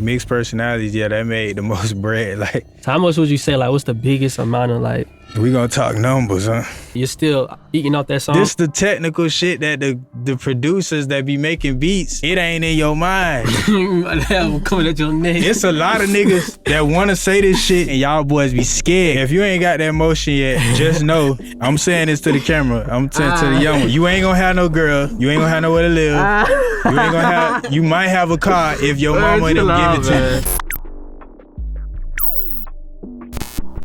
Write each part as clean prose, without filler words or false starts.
mixed personalities, yeah, that made the most bread. Like, so how much would you say, like, what's the biggest amount of, like, we gonna talk numbers, huh? you're still eating off that song? This the technical shit that the producers that be making beats, it ain't in your mind. Coming at your neck. It's a lot of niggas that wanna say this shit and y'all boys be scared. If you ain't got that motion yet, just know, I'm saying this to the camera, I'm saying to the young one, you ain't gonna have no girl, you ain't gonna have nowhere to live, you might have a car if your mama don't give it to you.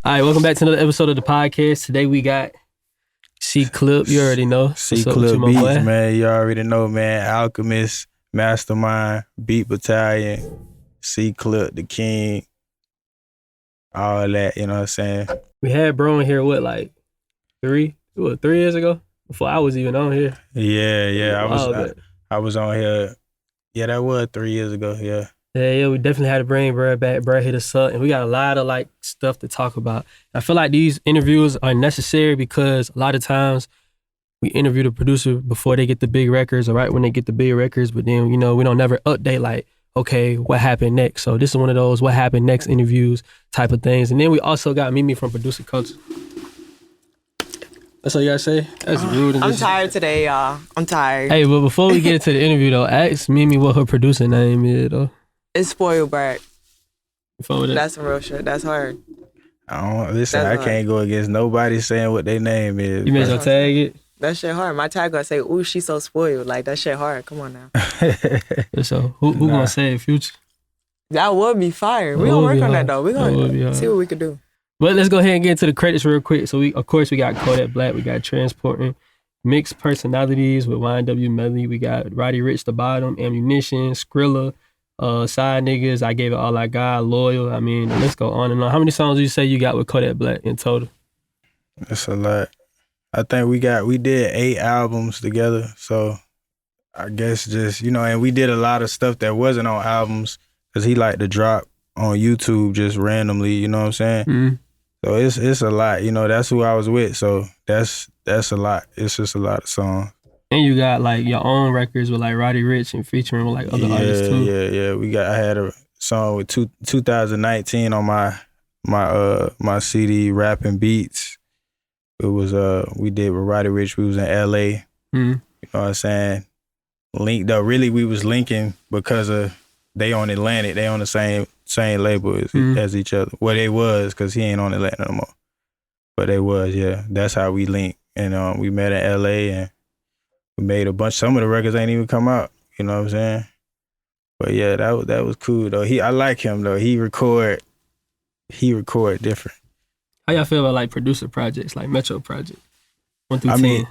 All right, welcome back to another episode of the podcast. Today we got C Clip. You already know. C Clip Beatz, man. You already know, man. Alchemist, Mastermind, Beat Battalion, C Clip, the King, all that. You know what I'm saying? We had bro in here, like 3 years ago? Before I was even on here. Yeah. I was on here. Yeah, that was 3 years ago. Yeah. Yeah, we definitely had to bring Brad back. Brad hit us up, and we got a lot of like stuff to talk about. I feel like these interviews are necessary because a lot of times we interview the producer before they get the big records or right when they get the big records, but then, you know, we don't never update like, okay, what happened next? So this is one of those what happened next interviews type of things. And then we also got Mimi from Producer Culture. That's all you gotta say? That's rude. I'm tired today, y'all. I'm tired. Hey, but before we get into the interview though, ask Mimi what her producer name is though. It's Spoiled Brat. You fun with that? That's some real shit. That's hard. I can't go against nobody saying what their name is. You made your tag it? That shit hard. My tag gonna say, ooh, she's so spoiled. Like, that shit hard. Come on now. So, who gonna say it, Future? That would be fire. We gonna work on that, though. We gonna see what we could do. But let's go ahead and get into the credits real quick. So, we got Kodak Black. We got Transportin, Mixed Personalities with YNW Melly. We got Roddy Ricch, The Bottom, Ammunition, Skrilla, Side Niggas, I Gave It All I Got, Loyal. I mean, let's go on and on. How many songs do you say you got with Kodak Black in total? That's a lot. I think we did 8 albums together. So I guess just, you know, and we did a lot of stuff that wasn't on albums because he liked to drop on YouTube just randomly, you know what I'm saying? Mm-hmm. So it's a lot, you know, that's who I was with. So that's a lot. It's just a lot of songs. And you got like your own records with like Roddy Ricch and featuring with like other artists too. Yeah. I had a song with 2019 on my CD, Rapping Beats. It was we did with Roddy Ricch. We was in LA. Mm-hmm. You know what I'm saying? Linked up. Really, we was linking because of they on Atlantic. They on the same label as each other. Well, they was because he ain't on Atlantic no more. But they was, yeah. That's how we linked. And we met in LA and we made a bunch. Some of the records ain't even come out. You know what I'm saying? But yeah, that was cool though. I like him though. He record different. How y'all feel about like producer projects, like Metro project, 1 through 10? Mean,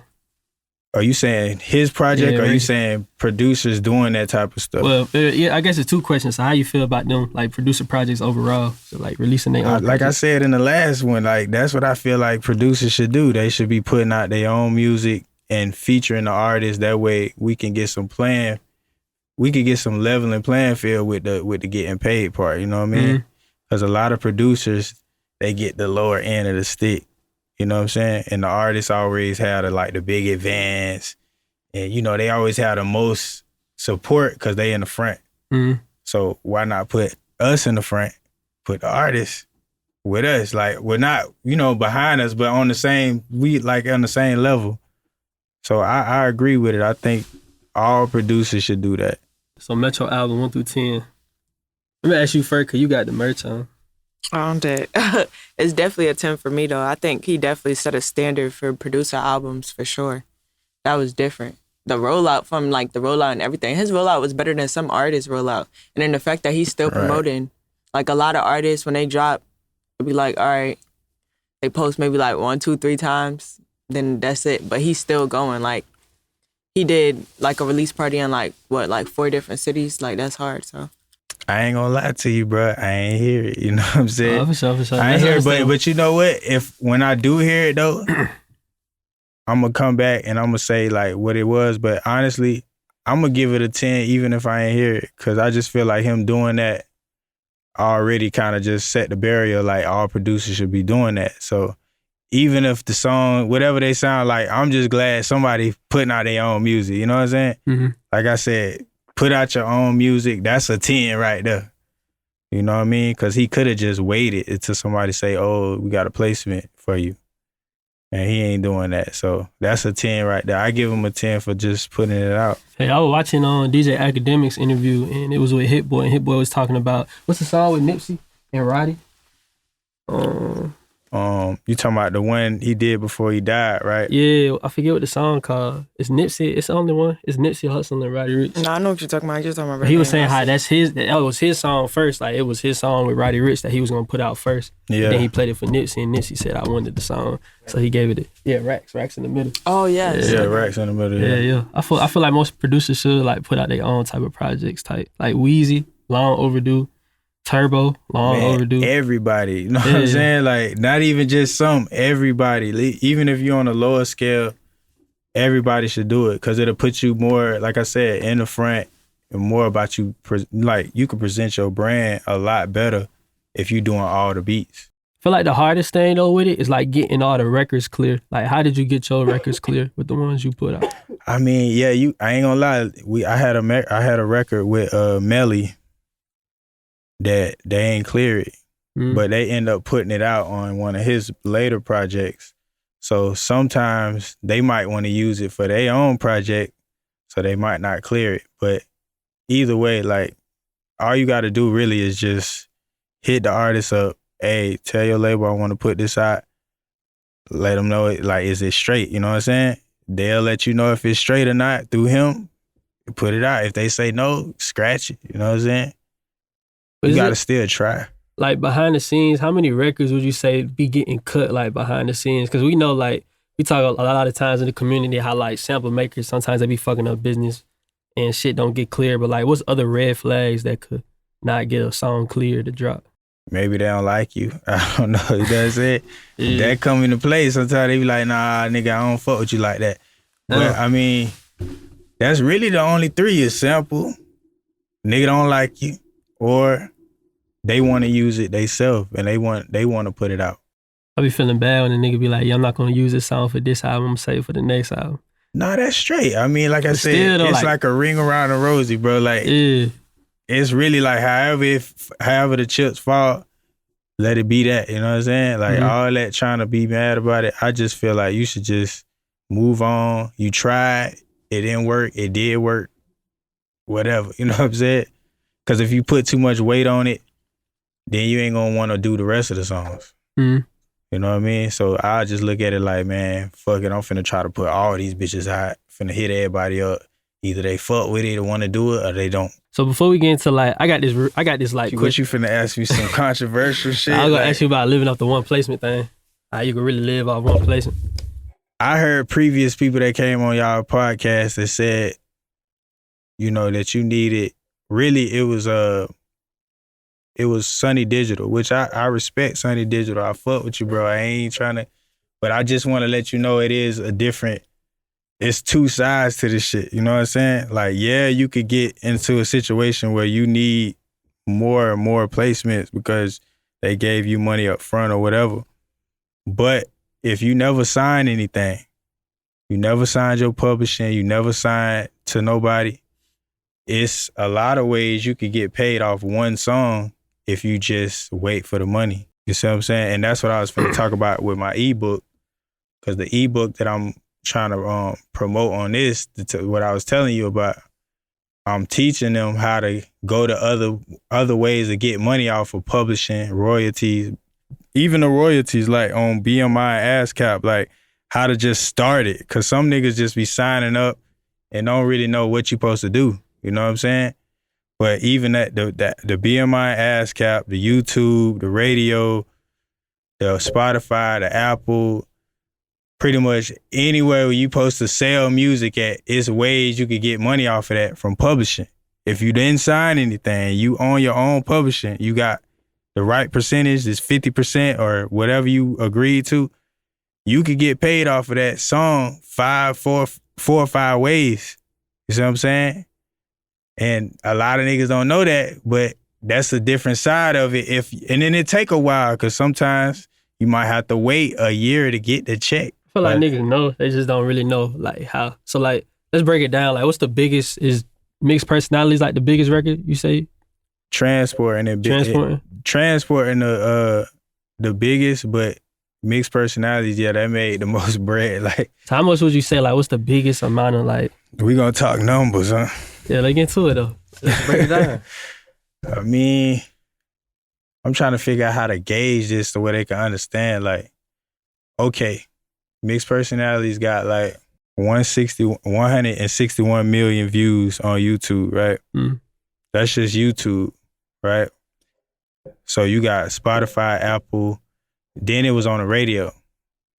are you saying his project, or are you saying producers doing that type of stuff? Well, yeah, I guess it's 2 questions. So how you feel about them, like producer projects overall, so like releasing their own like projects? I said in the last one, like that's what I feel like producers should do. They should be putting out their own music and featuring the artists. That way we can get some leveling playing field with the getting paid part. You know what I mean? Because a lot of producers, they get the lower end of the stick. You know what I'm saying? And the artists always have the big advance, and you know they always have the most support because they in the front. Mm-hmm. So why not put us in the front? Put the artists with us. Like, we're not, you know, behind us, but on the same level. So I agree with it. I think all producers should do that. So Metro album 1 through 10. Let me ask you first, because you got the merch on. On that. It's definitely a 10 for me, though. I think he definitely set a standard for producer albums, for sure. That was different. The rollout from, like, the rollout and everything. His rollout was better than some artists' rollout. And then the fact that he's still promoting. Like, a lot of artists, when they drop, it'll be like, all right, they post maybe, like, 1, 2, 3 times. Then that's it. But he's still going. Like, he did, like, a release party in, like, 4 different cities? Like, that's hard, so. I ain't gonna lie to you, bro. I ain't hear it. You know what I'm saying? For sure. I ain't hear it, but you know what? When I do hear it, though, I'm gonna come back and I'm gonna say, like, what it was. But honestly, I'm gonna give it a 10 even if I ain't hear it. Because I just feel like him doing that already kind of just set the barrier, like, all producers should be doing that. So even if the song, whatever they sound like, I'm just glad somebody putting out their own music. You know what I'm saying? Mm-hmm. Like I said, put out your own music. That's a 10 right there. You know what I mean? Because he could have just waited until somebody say, oh, we got a placement for you. And he ain't doing that. So that's a 10 right there. I give him a 10 for just putting it out. Hey, I was watching on DJ Academic's interview, and it was with Hit Boy, and Hit Boy was talking about, what's the song with Nipsey and Roddy? You talking about the one he did before he died, right? Yeah, I forget what the song called. It's Nipsey. It's the only one. It's Nipsey Hussle and Roddy Ricch. No, I know what you're talking about. You're talking about. He was saying how that was his song first. Like, it was his song with Roddy Ricch that he was gonna put out first. Yeah. And then he played it for Nipsey, and Nipsey said, I wanted the song, so he gave it. Racks in the middle. Oh yes. Yeah, Racks in the middle. Yeah. I feel like most producers should like put out their own type of projects, type like Wheezy, long overdue. Turbo, long overdue. Everybody, you know what I'm saying? Like, not even just some, everybody. Even if you're on a lower scale, everybody should do it because it'll put you more, like I said, in the front and more about you. Like, you can present your brand a lot better if you're doing all the beats. I feel like the hardest thing though with it is like getting all the records clear. Like, how did you get your records clear with the ones you put out? I mean, yeah, I ain't gonna lie. I had a record with Melly that they ain't clear it, but they end up putting it out on one of his later projects. So sometimes they might want to use it for their own project, so they might not clear it. But either way, like, all you got to do really is just hit the artist up. Hey, tell your label I want to put this out. Let them know it. Like, is it straight? You know what I'm saying? They'll let you know if it's straight or not through him. Put it out. If they say no, scratch it. You know what I'm saying? You gotta still try. Like, behind the scenes, how many records would you say be getting cut, like, behind the scenes? Because we know, like, we talk a lot of times in the community how, like, sample makers, sometimes they be fucking up business and shit don't get clear. But, like, what's other red flags that could not get a song clear to drop? Maybe they don't like you. I don't know. You know what I'm saying? That come into play. Sometimes they be like, nah, nigga, I don't fuck with you like that. But, I mean, that's really the only three is sample, nigga don't like you, or they want to use it themselves and they want to put it out. I be feeling bad when a nigga be like, yeah, I'm not going to use this song for this album. I'm going to save it for the next album. Nah, that's straight. I mean, like I said, it's like a ring around the rosy, bro. Like, it's really like however the chips fall, let it be that. You know what I'm saying? Like, all that trying to be mad about it, I just feel like you should just move on. You tried. It didn't work. It did work. Whatever. You know what I'm saying? Because if you put too much weight on it, then you ain't gonna want to do the rest of the songs. You know what I mean? So I just look at it like, man, fuck it, I'm finna try to put all these bitches out, finna hit everybody up. Either they fuck with it or want to do it, or they don't. So before we get into, like, I got this like, what you finna ask me some controversial shit? I was gonna ask you about living off the one placement thing. How you can really live off one placement. I heard previous people that came on y'all podcast that said, you know, that you needed. Really, it was Sunny Digital, which I respect Sunny Digital. I fuck with you, bro. I ain't trying to, but I just want to let you know it's two sides to this shit. You know what I'm saying? Like, yeah, you could get into a situation where you need more and more placements because they gave you money up front or whatever. But if you never sign anything, you never signed your publishing, you never signed to nobody, it's a lot of ways you could get paid off one song if you just wait for the money. You see what I'm saying? And that's what I was going to talk about with my ebook, because the ebook that I'm trying to promote on this, what I was telling you about, I'm teaching them how to go to other ways to get money off of publishing, royalties, even the royalties, like on BMI, ASCAP, like how to just start it. Because some niggas just be signing up and don't really know what you're supposed to do. You know what I'm saying? But even the BMI, ASCAP, the YouTube, the radio, the Spotify, the Apple, pretty much anywhere where you supposed to sell music at, it's ways you could get money off of that from publishing. If you didn't sign anything, you own your own publishing, you got the right percentage, it's 50% or whatever you agreed to, you could get paid off of that song four or five ways. You see what I'm saying? And a lot of niggas don't know that, but that's a different side of it. And then it take a while, because sometimes you might have to wait a year to get the check. I feel like niggas know, they just don't really know like how. So like, let's break it down. Like, what's the biggest, is Mixed Personalities like the biggest record you say? Transportin the biggest, but mixed personalities, yeah, that made the most bread. Like, so how much would you say? Like, what's the biggest amount of like? We gonna talk numbers, huh? Yeah, let's get into it though. Let's break it down. I mean, I'm trying to figure out how to gauge this the way they can understand. Like, okay, mixed personalities got like 161 million views on YouTube, right? That's just YouTube, right? So you got Spotify, Apple, then it was on the radio.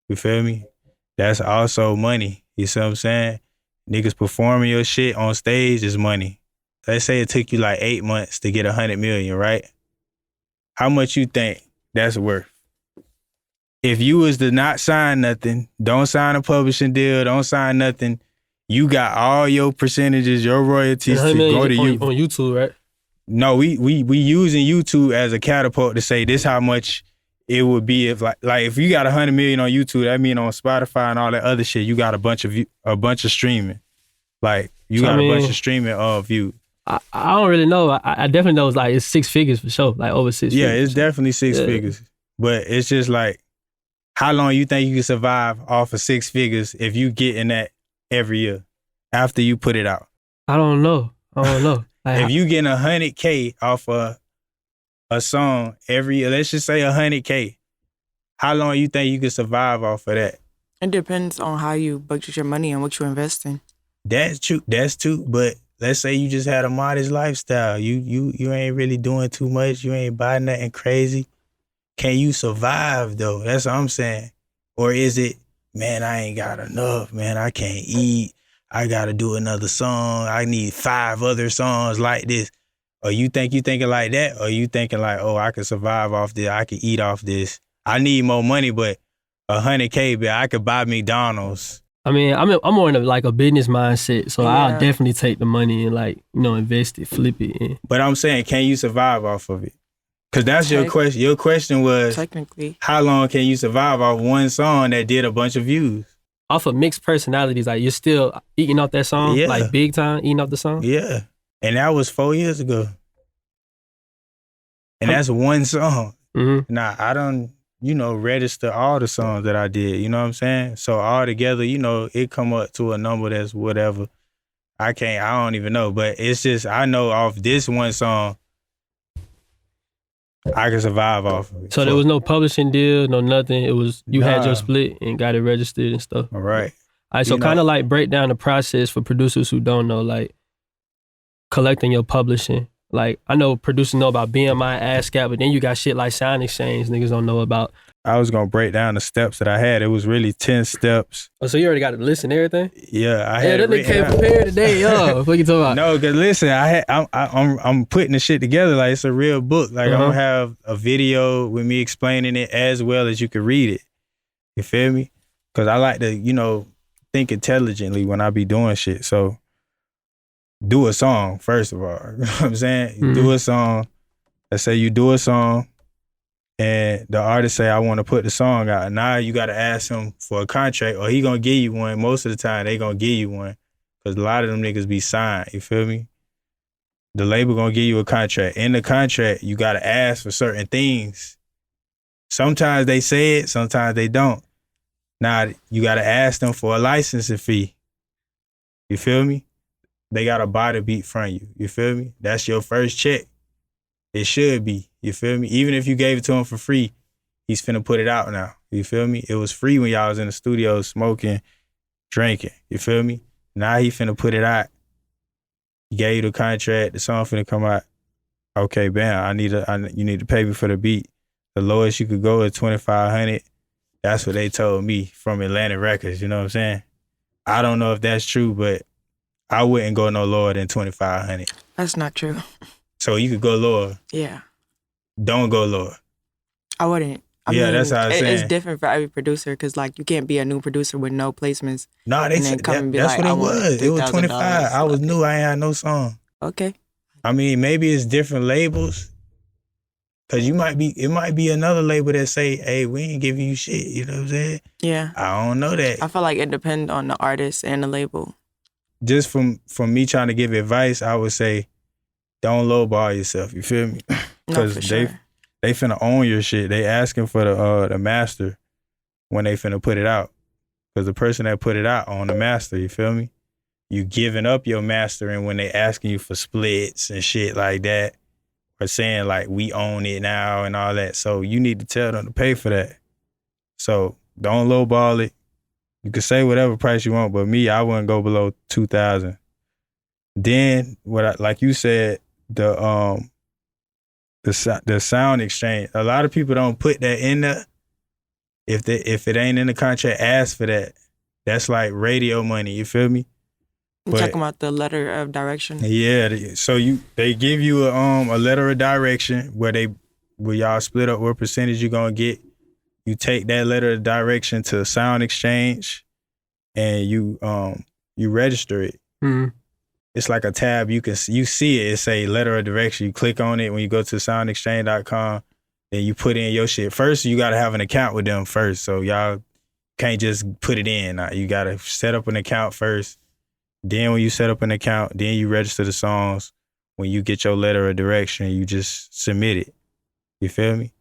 You feel me? That's also money. You see what I'm saying? Niggas performing your shit on stage is money. Let's say it took you like 8 months to get 100 million, right? How much you think that's worth? If you was to not sign nothing, don't sign a publishing deal, don't sign nothing, you got all your percentages, your royalties to go to you. On YouTube, right? No, we using YouTube as a catapult to say this how much it would be if like if you got 100 million on YouTube, that mean on Spotify and all that other shit, you got a bunch of streaming. Like you got a bunch of streaming views. I don't really know. I definitely know it's 6 figures for sure, like over 6 figures. Yeah, it's definitely 6 figures. But it's just like, how long you think you can survive off of 6 figures if you getting that every year after you put it out? I don't know. Like, if you getting 100K off of a song every year, let's just say 100K, how long you think you can survive off of that? It depends on how you budget your money and what you invest in. That's true. But let's say you just had a modest lifestyle. You ain't really doing too much. You ain't buying nothing crazy. Can you survive though? That's what I'm saying. Or is it, man, I ain't got enough, man. I can't eat. I gotta do another song. I need 5 other songs like this. Or you thinking like that? Or you thinking like, oh, I can survive off this. I can eat off this. I need more money, but 100K, but I could buy McDonald's. I mean, I'm more in a business mindset, so I'll definitely take the money and invest it, flip it. But I'm saying, can you survive off of it? Because that's your question. Your question was, technically, how long can you survive off one song that did a bunch of views? Off of mixed personalities, like you're still eating off that song, like big time eating off the song? Yeah. And that was 4 years ago. And that's one song. Mm-hmm. Now, I don't, register all the songs that I did, you know what I'm saying? So all together, it come up to a number that's whatever. I don't even know. But it's just, I know off this one song, I can survive off of it. So there was no publishing deal, no nothing. It was, you had your split and got it registered and stuff. All right. All right, so kind of break down the process for producers who don't know, collecting your publishing. Like, I know producers know about BMI, ASCAP, but then you got shit like Sound Exchange niggas don't know about. I was going to break down the steps that I had. It was really 10 steps. Oh, so you already got the list and everything? Yeah, I had that nigga came prepared today, yo. What you talking about? No, because listen, I'm putting the shit together like it's a real book. Like, I'm going to have a video with me explaining it as well as you can read it. You feel me? Because I like to, think intelligently when I be doing shit. So, do a song, first of all. You know what I'm saying? You do a song. Let's say you do a song and the artist say, I want to put the song out. Now you got to ask him for a contract or he going to give you one. Most of the time, they going to give you one because a lot of them niggas be signed. You feel me? The label going to give you a contract. In the contract, you got to ask for certain things. Sometimes they say it, sometimes they don't. Now, you got to ask them for a licensing fee. You feel me? They got to buy the beat from you. You feel me? That's your first check. It should be. You feel me? Even if you gave it to him for free, he's finna put it out now. You feel me? It was free when y'all was in the studio smoking, drinking. You feel me? Now he finna put it out. He gave you the contract. The song finna come out. Okay, bam. You need to pay me for the beat. The lowest you could go is $2,500. That's what they told me from Atlantic Records. You know what I'm saying? I don't know if that's true, but I wouldn't go no lower than $2,500. That's not true. So you could go lower. Yeah. Don't go lower. I wouldn't. I mean, mean, that's how I'm saying. It's different for every producer because, you can't be a new producer with no placements. No, they said that's what it was. It was 25. I was new. I ain't had no song. Okay. I mean, maybe it's different labels. Cause it might be another label that say, hey, we ain't giving you shit. You know what I'm saying? Yeah. I don't know that. I feel like it depends on the artist and the label. Just from me trying to give advice, I would say, don't lowball yourself. You feel me? Because sure. they finna own your shit. They asking for the master when they finna put it out. Because the person that put it out on the master. You feel me? You giving up your mastering when they asking you for splits and shit like that, or saying like we own it now and all that. So you need to tell them to pay for that. So don't lowball it. You can say whatever price you want, but me, I wouldn't go below 2,000. Then like you said, the sound exchange. A lot of people don't put that in there. If it ain't in the contract, ask for that. That's like radio money. You feel me? You're talking about the letter of direction. Yeah. So they give you a letter of direction where y'all split up what percentage you gonna get. You take that letter of direction to Sound Exchange, and you register it. Mm-hmm. It's like a tab. You see it. It say letter of direction. You click on it when you go to soundexchange.com. Then you put in your shit. First, you gotta have an account with them first. So y'all can't just put it in. You gotta set up an account first. Then when you set up an account, then you register the songs. When you get your letter of direction, you just submit it. You feel me?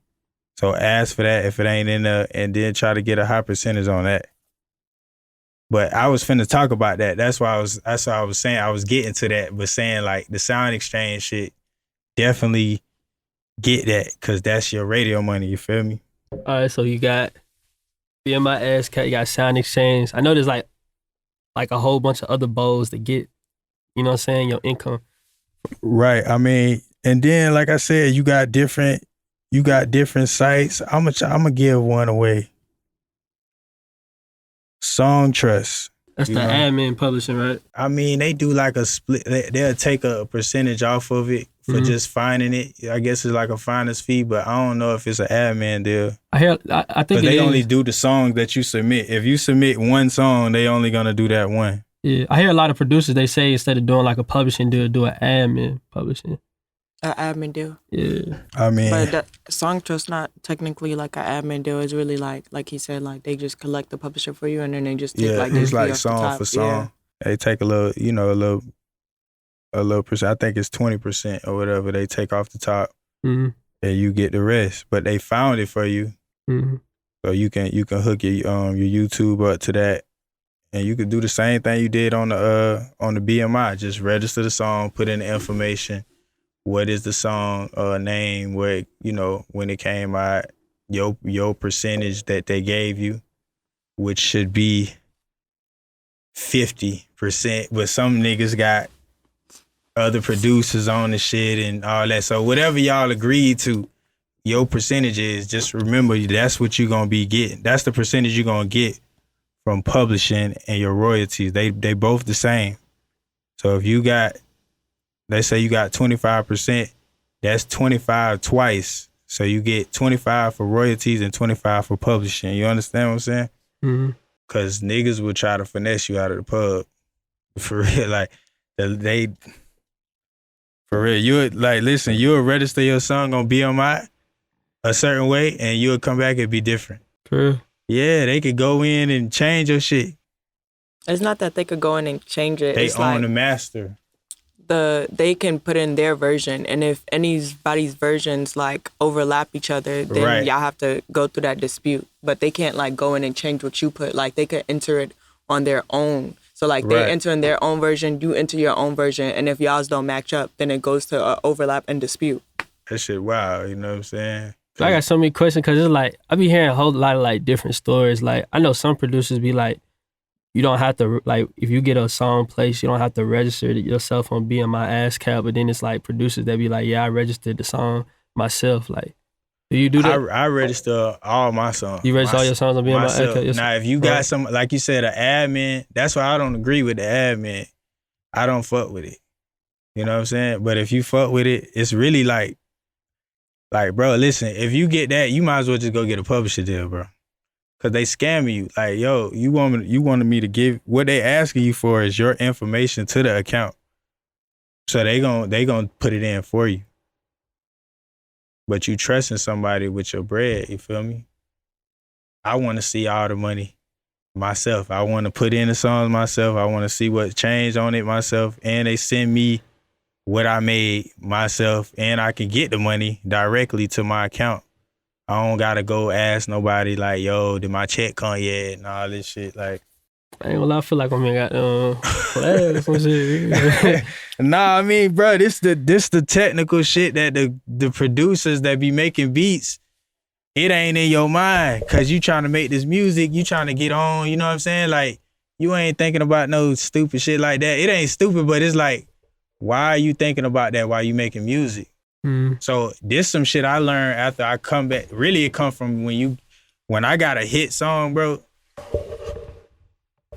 So ask for that if it ain't in there, and then try to get a high percentage on that. But I was finna talk about that. That's why I was saying I was getting to that, but saying like the Sound Exchange shit, definitely get that, because that's your radio money. You feel me? All right, so you got BMI ASCAP, you got Sound Exchange. I know there's like a whole bunch of other bowls that get, you know what I'm saying, your income. Right. I mean, and then like I said, you got different sites. I'm gonna give one away. Song Trust. That's the admin publishing, right? I mean, they do like a split. They'll take a percentage off of it for just finding it. I guess it's like a finder's fee, but I don't know if it's an admin deal. I think they only do the songs that you submit. If you submit one song, they only gonna do that one. Yeah, I hear a lot of producers, they say instead of doing like a publishing deal, do an admin publishing. An admin deal. Yeah. I mean, but the Song Trust not technically like an admin deal. It's really like he said, like they just collect the publisher for you, and then they just take it's like song for song. Yeah. They take a little, a little percent. I think it's 20% or whatever they take off the top, and you get the rest. But they found it for you, so you can hook your YouTube up to that, and you could do the same thing you did on the BMI. Just register the song, put in the information. What is the song name? Where when it came out, your percentage that they gave you, which should be 50%. But some niggas got other producers on the shit and all that. So whatever y'all agreed to, your percentage is. Just remember that's what you're gonna be getting. That's the percentage you're gonna get from publishing and your royalties. They both the same. So if you got, let's say you got 25%, that's 25 twice. So you get 25 for royalties and 25 for publishing. You understand what I'm saying? Mm-hmm. Cause niggas will try to finesse you out of the pub. For real, like for real, you'll register your song on BMI a certain way and you'll come back and be different. True. Yeah, they could go in and change your shit. It's not that they could go in and change it. They it's own like the master. They can put in their version, and if anybody's versions like overlap each other, then y'all have to go through that dispute. But they can't like go in and change what you put. Like they could enter it on their own. So like they enter in their own version, you enter your own version, and if y'all's don't match up, then it goes to overlap and dispute. That shit wild, you know what I'm saying? I got so many questions because it's like I be hearing a whole lot of like different stories. Like I know some producers be like, you don't have to, like, if you get a song placed, you don't have to register it yourself on BMI ASCAP. But then it's like producers that be like, yeah, I registered the song myself. Like, do you do that? I register all my songs. You register all your songs on BMI ASCAP? Now, if you got some, like you said, an admin, that's why I don't agree with the admin. I don't fuck with it. You know what I'm saying? But if you fuck with it, it's really like, bro, listen, if you get that, you might as well just go get a publisher deal, bro. Cause they scamming you. Like, yo, you wanted me to give, what they asking you for is your information to the account. So they gonna put it in for you. But you trusting somebody with your bread, you feel me? I want to see all the money myself. I want to put in the songs myself. I want to see what changed on it myself. And they send me what I made myself, and I can get the money directly to my account. I don't gotta go ask nobody like, yo, did my check come yet? And all this shit. Like, I ain't gonna lie, I feel like I'm got flag or some shit. nah, I mean, bro, this the technical shit that the producers that be making beats, it ain't in your mind, cause you trying to make this music, you trying to get on, you know what I'm saying? Like, you ain't thinking about no stupid shit like that. It ain't stupid, but it's like, why are you thinking about that while you making music? So this some shit I learned after I come back. Really, it come from when I got a hit song, bro.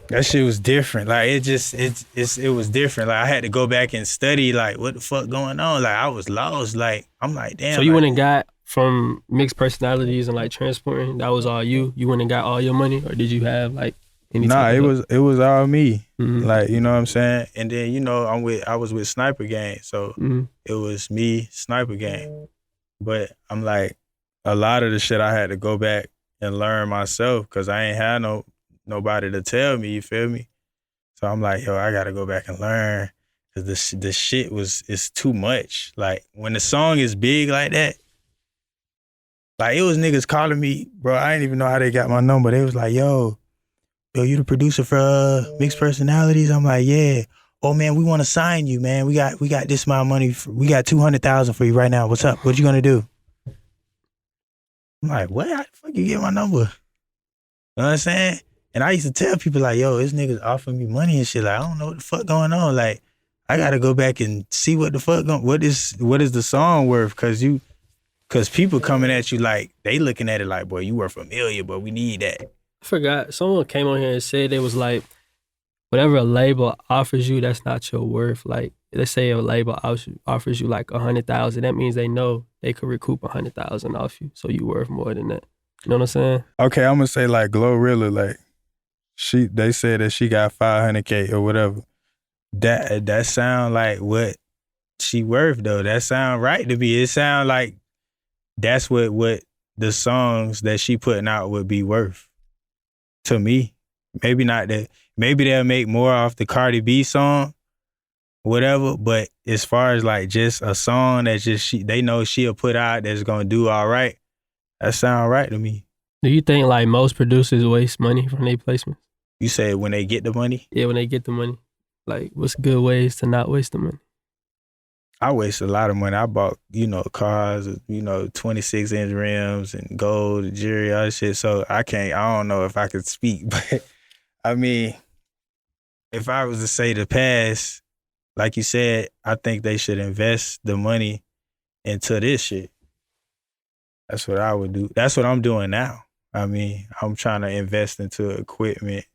That shit was different. Like, it was different. Like, I had to go back and study, like, what the fuck going on? Like, I was lost. Like, I'm like, damn. So you went and got from Mixed Personalities and like Transportin, that was all you? You went and got all your money, or did you have like any? Nah, it was all me. Like, you know what I'm saying? And then, you know, I was with Sniper Gang, so it was me, Sniper Gang. But I'm like, a lot of the shit I had to go back and learn myself, because I ain't had nobody to tell me, you feel me? So I'm like, yo, I gotta go back and learn, because the shit it's too much. Like, when the song is big like that, like, it was niggas calling me, bro, I didn't even know how they got my number. They was like, yo, you the producer for Mixed Personalities? I'm like, yeah. Oh man, we want to sign you, man. We got this amount of money. We got $200,000 for you right now. What's up? What you gonna do? I'm like, what? How the fuck you get my number? You know what I'm saying? And I used to tell people like, yo, this nigga's offering me money and shit. Like, I don't know what the fuck going on. Like, I gotta go back and see what the fuck what is the song worth? Cause people coming at you like, they looking at it like, boy, you worth $1 million, but we need that. I forgot. Someone came on here and said it was like, whatever a label offers you, that's not your worth. Like, let's say a label offers you like 100,000. That means they know they could recoup 100,000 off you, so you worth more than that. You know what I'm saying? Okay, I'm gonna say like Glorilla, like they said that she got 500K or whatever. That sound like what she worth though. That sound right to me. It sound like that's what the songs that she putting out would be worth to me. Maybe not that. Maybe they'll make more off the Cardi B song, whatever. But as far as like just a song that they know she'll put out that's gonna do all right, that sound right to me. Do you think like most producers waste money from their placements? You said when they get the money? Yeah, when they get the money. Like, what's good ways to not waste the money? I waste a lot of money. I bought, cars, 26-inch rims and gold, jewelry, all that shit. So I don't know if I could speak, but I mean, if I was to say the past, like you said, I think they should invest the money into this shit. That's what I would do. That's what I'm doing now. I mean, I'm trying to invest into equipment,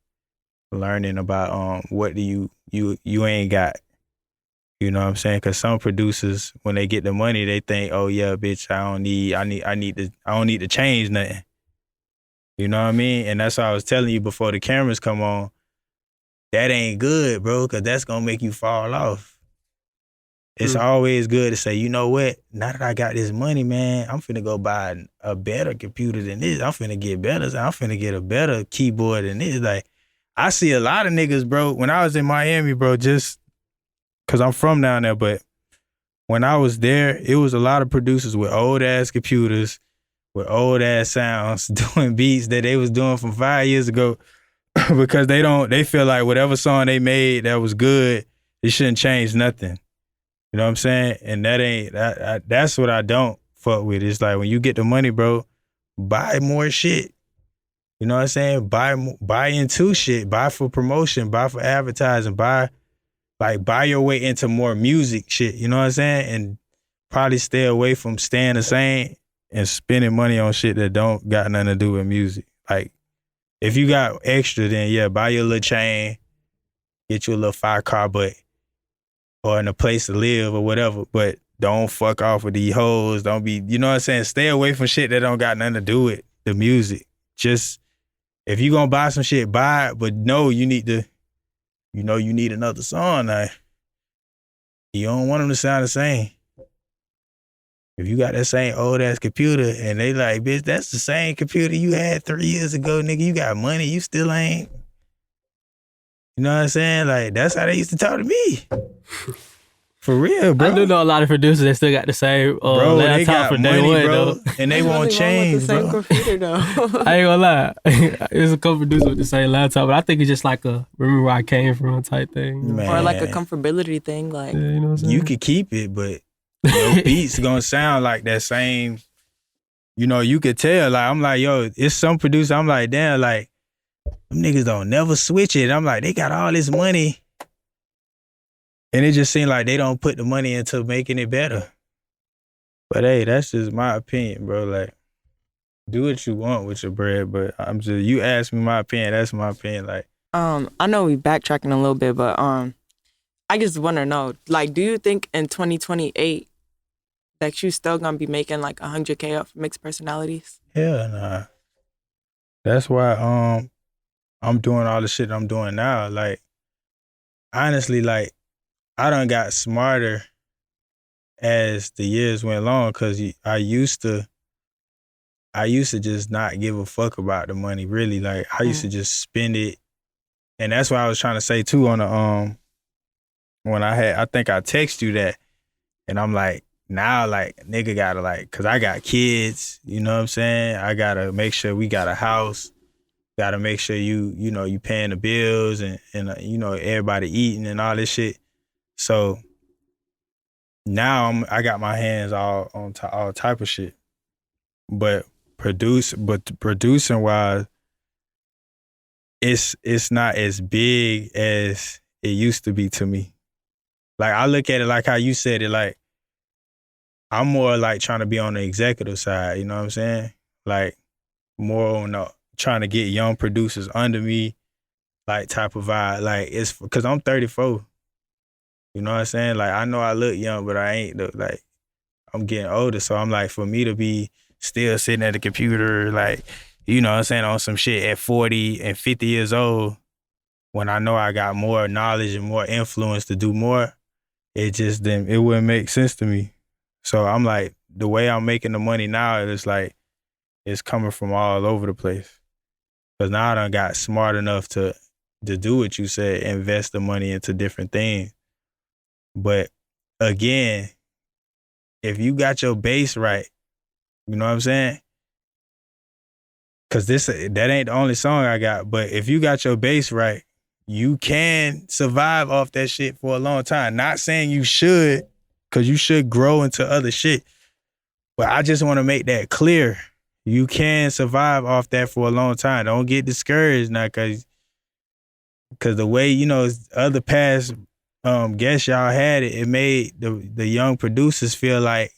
learning about what do you ain't got. You know what I'm saying? Because some producers, when they get the money, they think, oh yeah, bitch, I don't need to change nothing. You know what I mean? And that's what I was telling you before the cameras come on. That ain't good, bro, because that's gonna make you fall off. It's always good to say, you know what? Now that I got this money, man, I'm finna go buy a better computer than this. I'm finna get better. I'm finna get a better keyboard than this. Like, I see a lot of niggas, bro. When I was in Miami, bro, just because I'm from down there, but when I was there, it was a lot of producers with old-ass computers, with old-ass sounds, doing beats that they was doing from 5 years ago because they feel like whatever song they made that was good, it shouldn't change nothing. You know what I'm saying? And that's what I don't fuck with. It's like, when you get the money, bro, buy more shit. You know what I'm saying? Buy into shit. Buy for promotion. Buy for advertising. Buy your way into more music shit. You know what I'm saying? And probably stay away from staying the same and spending money on shit that don't got nothing to do with music. Like, if you got extra, then yeah, buy your little chain, get you a little fire car, or in a place to live or whatever, but don't fuck off with these hoes. Don't be, you know what I'm saying? Stay away from shit that don't got nothing to do with the music. Just, if you gonna buy some shit, buy it, but no, you need another song now. You don't want them to sound the same. If you got that same old-ass computer and they like, bitch, that's the same computer you had 3 years ago, nigga. You got money, you still ain't. You know what I'm saying? Like, that's how they used to talk to me. For real, bro. I do know a lot of producers that still got the same bro, they laptop got from day money, one, bro, though. and they won't change, the same bro. computer though. I ain't gonna lie. There's a couple producers with the same laptop, but I think it's just like a remember where I came from type thing. You know? Man. Or like a comfortability thing, like Yeah, you know what I'm saying? You could keep it, but your beats gonna sound like that same. You know, you could tell. Like I'm like, yo, it's some producer. I'm like, damn, like them niggas don't never switch it. I'm like, they got all this money, and it just seems like they don't put the money into making it better. But hey, that's just my opinion, bro. Like, do what you want with your bread, but I'm just, you ask me my opinion, that's my opinion. Like, I know we backtracking a little bit, but I just want to know, like, do you think in 2028 that you still gonna be making like 100K off mixed personalities? hell nah. That's why I'm doing all the shit I'm doing now. Like, honestly, like, I done got smarter as the years went along, because I used to just not give a fuck about the money, really. Like, I used to just spend it. And that's what I was trying to say too on the when I think I text you that, and I'm like, now, like, nigga gotta, like, cause I got kids, you know what I'm saying? I gotta make sure we got a house, gotta make sure you know, you paying the bills and you know, everybody eating and all this shit. So now I got my hands all on all type of shit. But producing wise, it's not as big as it used to be to me. Like, I look at it like how you said it, like, I'm more like trying to be on the executive side, you know what I'm saying? Like, more on the trying to get young producers under me, like, type of vibe. Like, it's because I'm 34. You know what I'm saying? Like, I know I look young, but I ain't, like, I'm getting older. So I'm like, for me to be still sitting at the computer, like, you know what I'm saying, on some shit at 40 and 50 years old, when I know I got more knowledge and more influence to do more, it wouldn't make sense to me. So I'm like, the way I'm making the money now, it's like, it's coming from all over the place. Because now I done got smart enough to do what you said, invest the money into different things. But again, if you got your base right, you know what I'm saying? Because that ain't the only song I got, but if you got your base right, you can survive off that shit for a long time. Not saying you should, because you should grow into other shit. But I just want to make that clear. You can survive off that for a long time. Don't get discouraged now, because the way, you know, other past guests y'all had it made the young producers feel like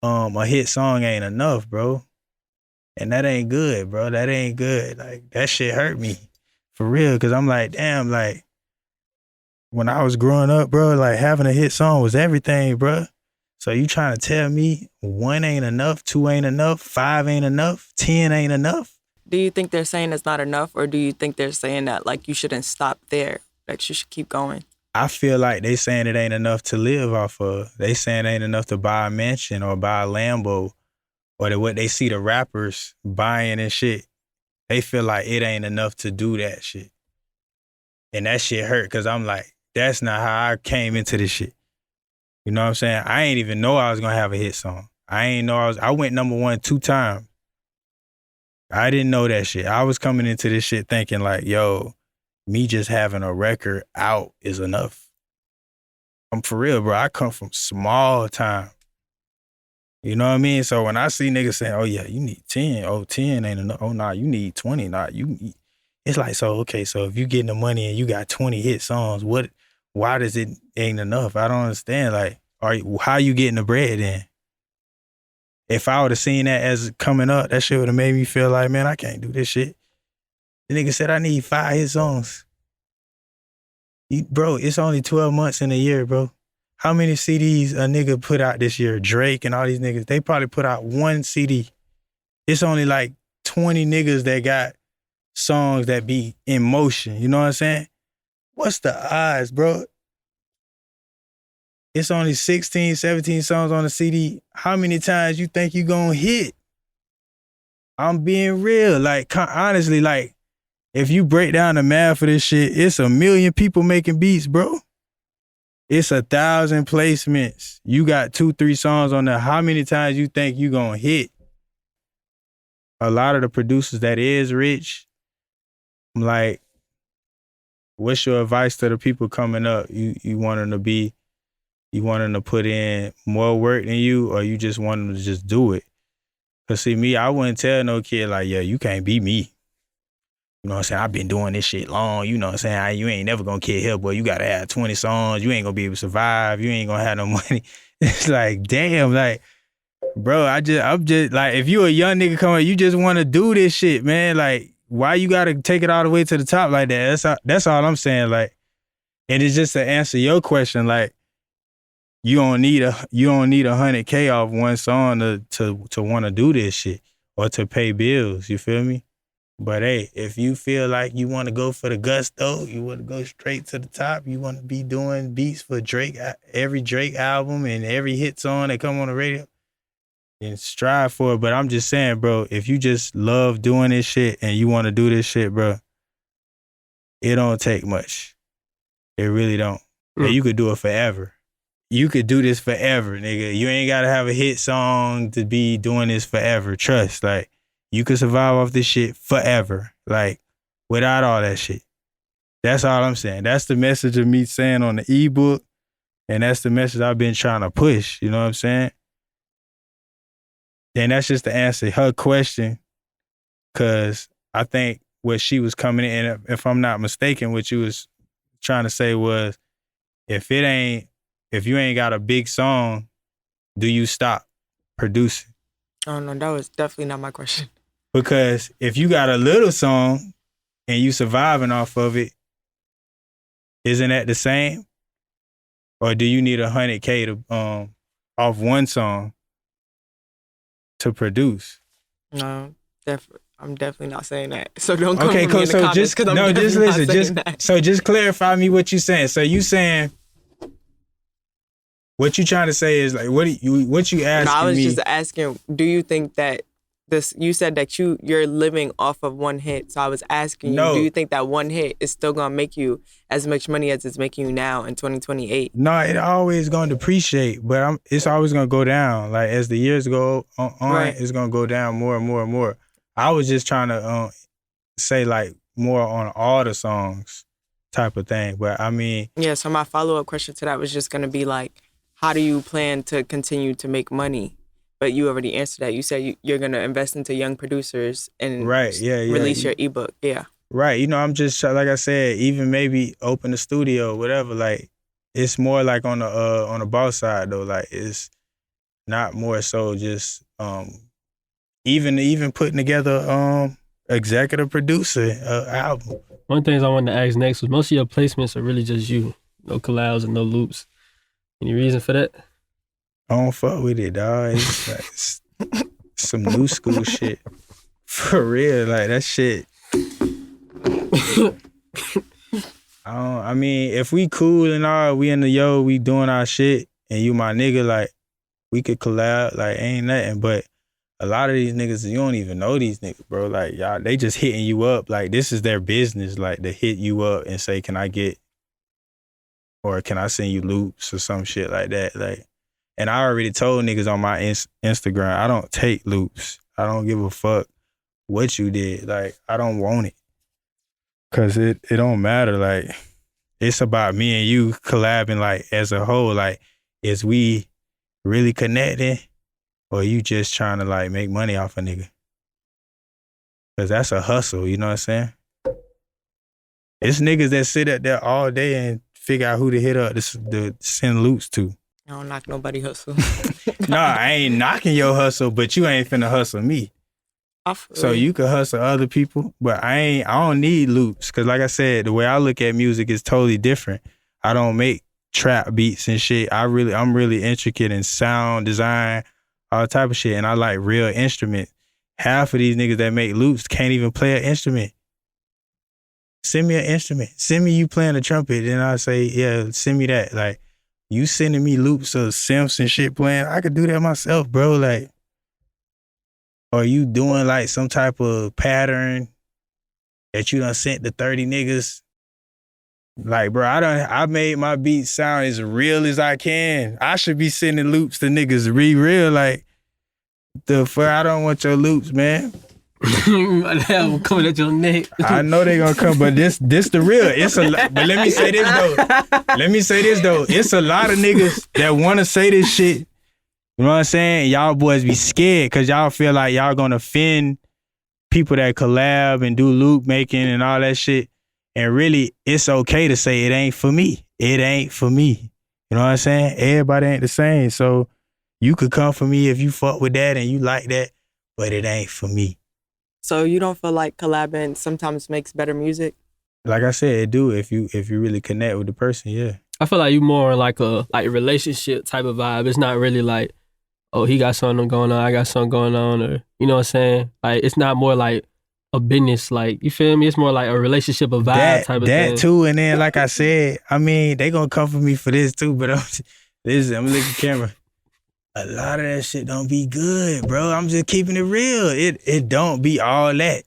a hit song ain't enough, bro. And that ain't good, bro. That ain't good. Like, that shit hurt me. For real, because I'm like, damn, like, when I was growing up, bro, like, having a hit song was everything, bro. So you trying to tell me 1 ain't enough, 2 ain't enough, 5 ain't enough, 10 ain't enough? Do you think they're saying it's not enough, or do you think they're saying that, like, you shouldn't stop there, that you should keep going? I feel like they saying it ain't enough to live off of. They saying it ain't enough to buy a mansion or buy a Lambo, or what they see the rappers buying and shit. They feel like it ain't enough to do that shit. And that shit hurt, because I'm like, that's not how I came into this shit. You know what I'm saying? I ain't even know I was going to have a hit song. I went #1 2 times. I didn't know that shit. I was coming into this shit thinking like, yo, me just having a record out is enough. I'm for real, bro. I come from small time. You know what I mean? So when I see niggas saying, oh yeah, you need 10. Oh, 10 ain't enough. Oh, nah, you need 20. Nah, it's like, so, okay, so if you getting the money and you got 20 hit songs, why does it ain't enough? I don't understand. Like, how you getting the bread then? If I would have seen that as coming up, that shit would have made me feel like, man, I can't do this shit. The nigga said I need 5 hit songs. Bro, it's only 12 months in a year, bro. How many CDs a nigga put out this year? Drake and all these niggas, they probably put out 1 CD. It's only like 20 niggas that got songs that be in motion. You know what I'm saying? What's the odds, bro? It's only 16, 17 songs on the CD. How many times you think you gonna hit? I'm being real. Like, honestly, like, if you break down the math for this shit, it's 1 million people making beats, bro. It's 1,000 placements. You got 2-3 songs on there. How many times you think you gonna hit? A lot of the producers that is rich, I'm like, what's your advice to the people coming up? You want them to put in more work than you, or you just want them to just do it? Cause see, me, I wouldn't tell no kid like, yeah, you can't be me. You know what I'm saying? I've been doing this shit long. You know what I'm saying? You ain't never gonna get here, boy. You gotta have 20 songs. You ain't gonna be able to survive. You ain't gonna have no money. It's like, damn, like, bro, I'm just like, if you a young nigga coming, you just want to do this shit, man. Like, why you gotta take it all the way to the top like that? That's all I'm saying. Like, and it's just to answer your question, like, you don't need 100K off one song to want to do this shit or to pay bills. You feel me? But hey, if you feel like you want to go for the gusto, you want to go straight to the top, you want to be doing beats for Drake, every Drake album and every hit song that come on the radio, then strive for it. But I'm just saying, bro, if you just love doing this shit and you want to do this shit, bro, it don't take much. It really don't. And you could do it forever. You could do this forever, nigga. You ain't got to have a hit song to be doing this forever. Trust, like, you could survive off this shit forever, like, without all that shit. That's all I'm saying. That's the message of me saying on the eBook, and that's the message I've been trying to push, you know what I'm saying? And that's just to answer her question, because I think what she was coming in, if I'm not mistaken, what you was trying to say was, if you ain't got a big song, do you stop producing? Oh, no, that was definitely not my question. Because if you got a little song and you surviving off of it, isn't that the same? Or do you need 100K to off one song to produce? No, I'm definitely not saying that. So don't come okay, for cool. me in the So comments, 'cause I'm just definitely not listen. saying that. Just clarify me what you saying. So you saying, what you trying to say is, like, what you asking me? No, I was just asking, do you think that you said that you're living off of one hit. So I was asking you, do you think that one hit is still gonna make you as much money as it's making you now in 2028? No, it always gonna depreciate, but it's always gonna go down. Like, as the years go on, right, it's gonna go down more and more and more. I was just trying to say, like, more on all the songs type of thing. But I mean, yeah. So my follow-up question to that was just gonna be like, how do you plan to continue to make money? But you already answered that. You said you're going to invest into young producers and release your ebook. Yeah. Right. You know, I'm just, like I said, even maybe open a studio, whatever. Like, it's more like on the boss side, though. Like, it's not more so just even putting together executive producer album. One of the things I wanted to ask next was, most of your placements are really just you. No collabs and no loops. Any reason for that? I don't fuck with it, dog. It's like some new school shit. For real, like, that shit. I mean, if we cool and all, we in the we doing our shit, and you my nigga, like, we could collab, like, ain't nothing. But a lot of these niggas, you don't even know these niggas, bro. Like, y'all, they just hitting you up. Like, this is their business, like, to hit you up and say, can I get, or can I send you loops or some shit like that, like. And I already told niggas on my Instagram, I don't take loops. I don't give a fuck what you did. Like, I don't want it. Cause it don't matter. Like, it's about me and you collabing, like, as a whole. Like, is we really connecting, or you just trying to, like, make money off a nigga? Cause that's a hustle, you know what I'm saying? It's niggas that sit up there all day and figure out who to hit up to send loops to. I don't knock nobody hustle. No, I ain't knocking your hustle, but you ain't finna hustle me. So you can hustle other people, but I don't need loops. Cause like I said, the way I look at music is totally different. I don't make trap beats and shit. I'm really intricate in sound design, all type of shit. And I like real instruments. Half of these niggas that make loops can't even play an instrument. Send me an instrument. Send me you playing the trumpet. And I say, yeah, send me that. Like, you sending me loops of Simps and shit playing, I could do that myself, bro. Like, or you doing, like, some type of pattern that you done sent to 30 niggas Like, bro, I made my beats sound as real as I can. I should be sending loops to niggas to be real. Like, the fuck, I don't want your loops, man. I'm coming at your neck. I know they gonna come, but this the real. But let me say this though. It's a lot of niggas that wanna say this shit. You know what I'm saying? Y'all boys be scared because y'all feel like y'all gonna offend people that collab and do loop making and all that shit. And really, it's okay to say it ain't for me. It ain't for me. You know what I'm saying? Everybody ain't the same. So you could come for me if you fuck with that and you like that, but it ain't for me. So you don't feel like collabing sometimes makes better music? Like I said, it do if you really connect with the person, yeah. I feel like you more like a relationship type of vibe. It's not really like, oh, he got something going on, I got something going on, or you know what I'm saying? Like it's not more like a business, like, you feel me? It's more like a relationship, a vibe type of thing. That too, and then like I said, I mean, they gonna come for me for this too, but I'm looking at the camera. A lot of that shit don't be good, bro. I'm just keeping it real. It don't be all that.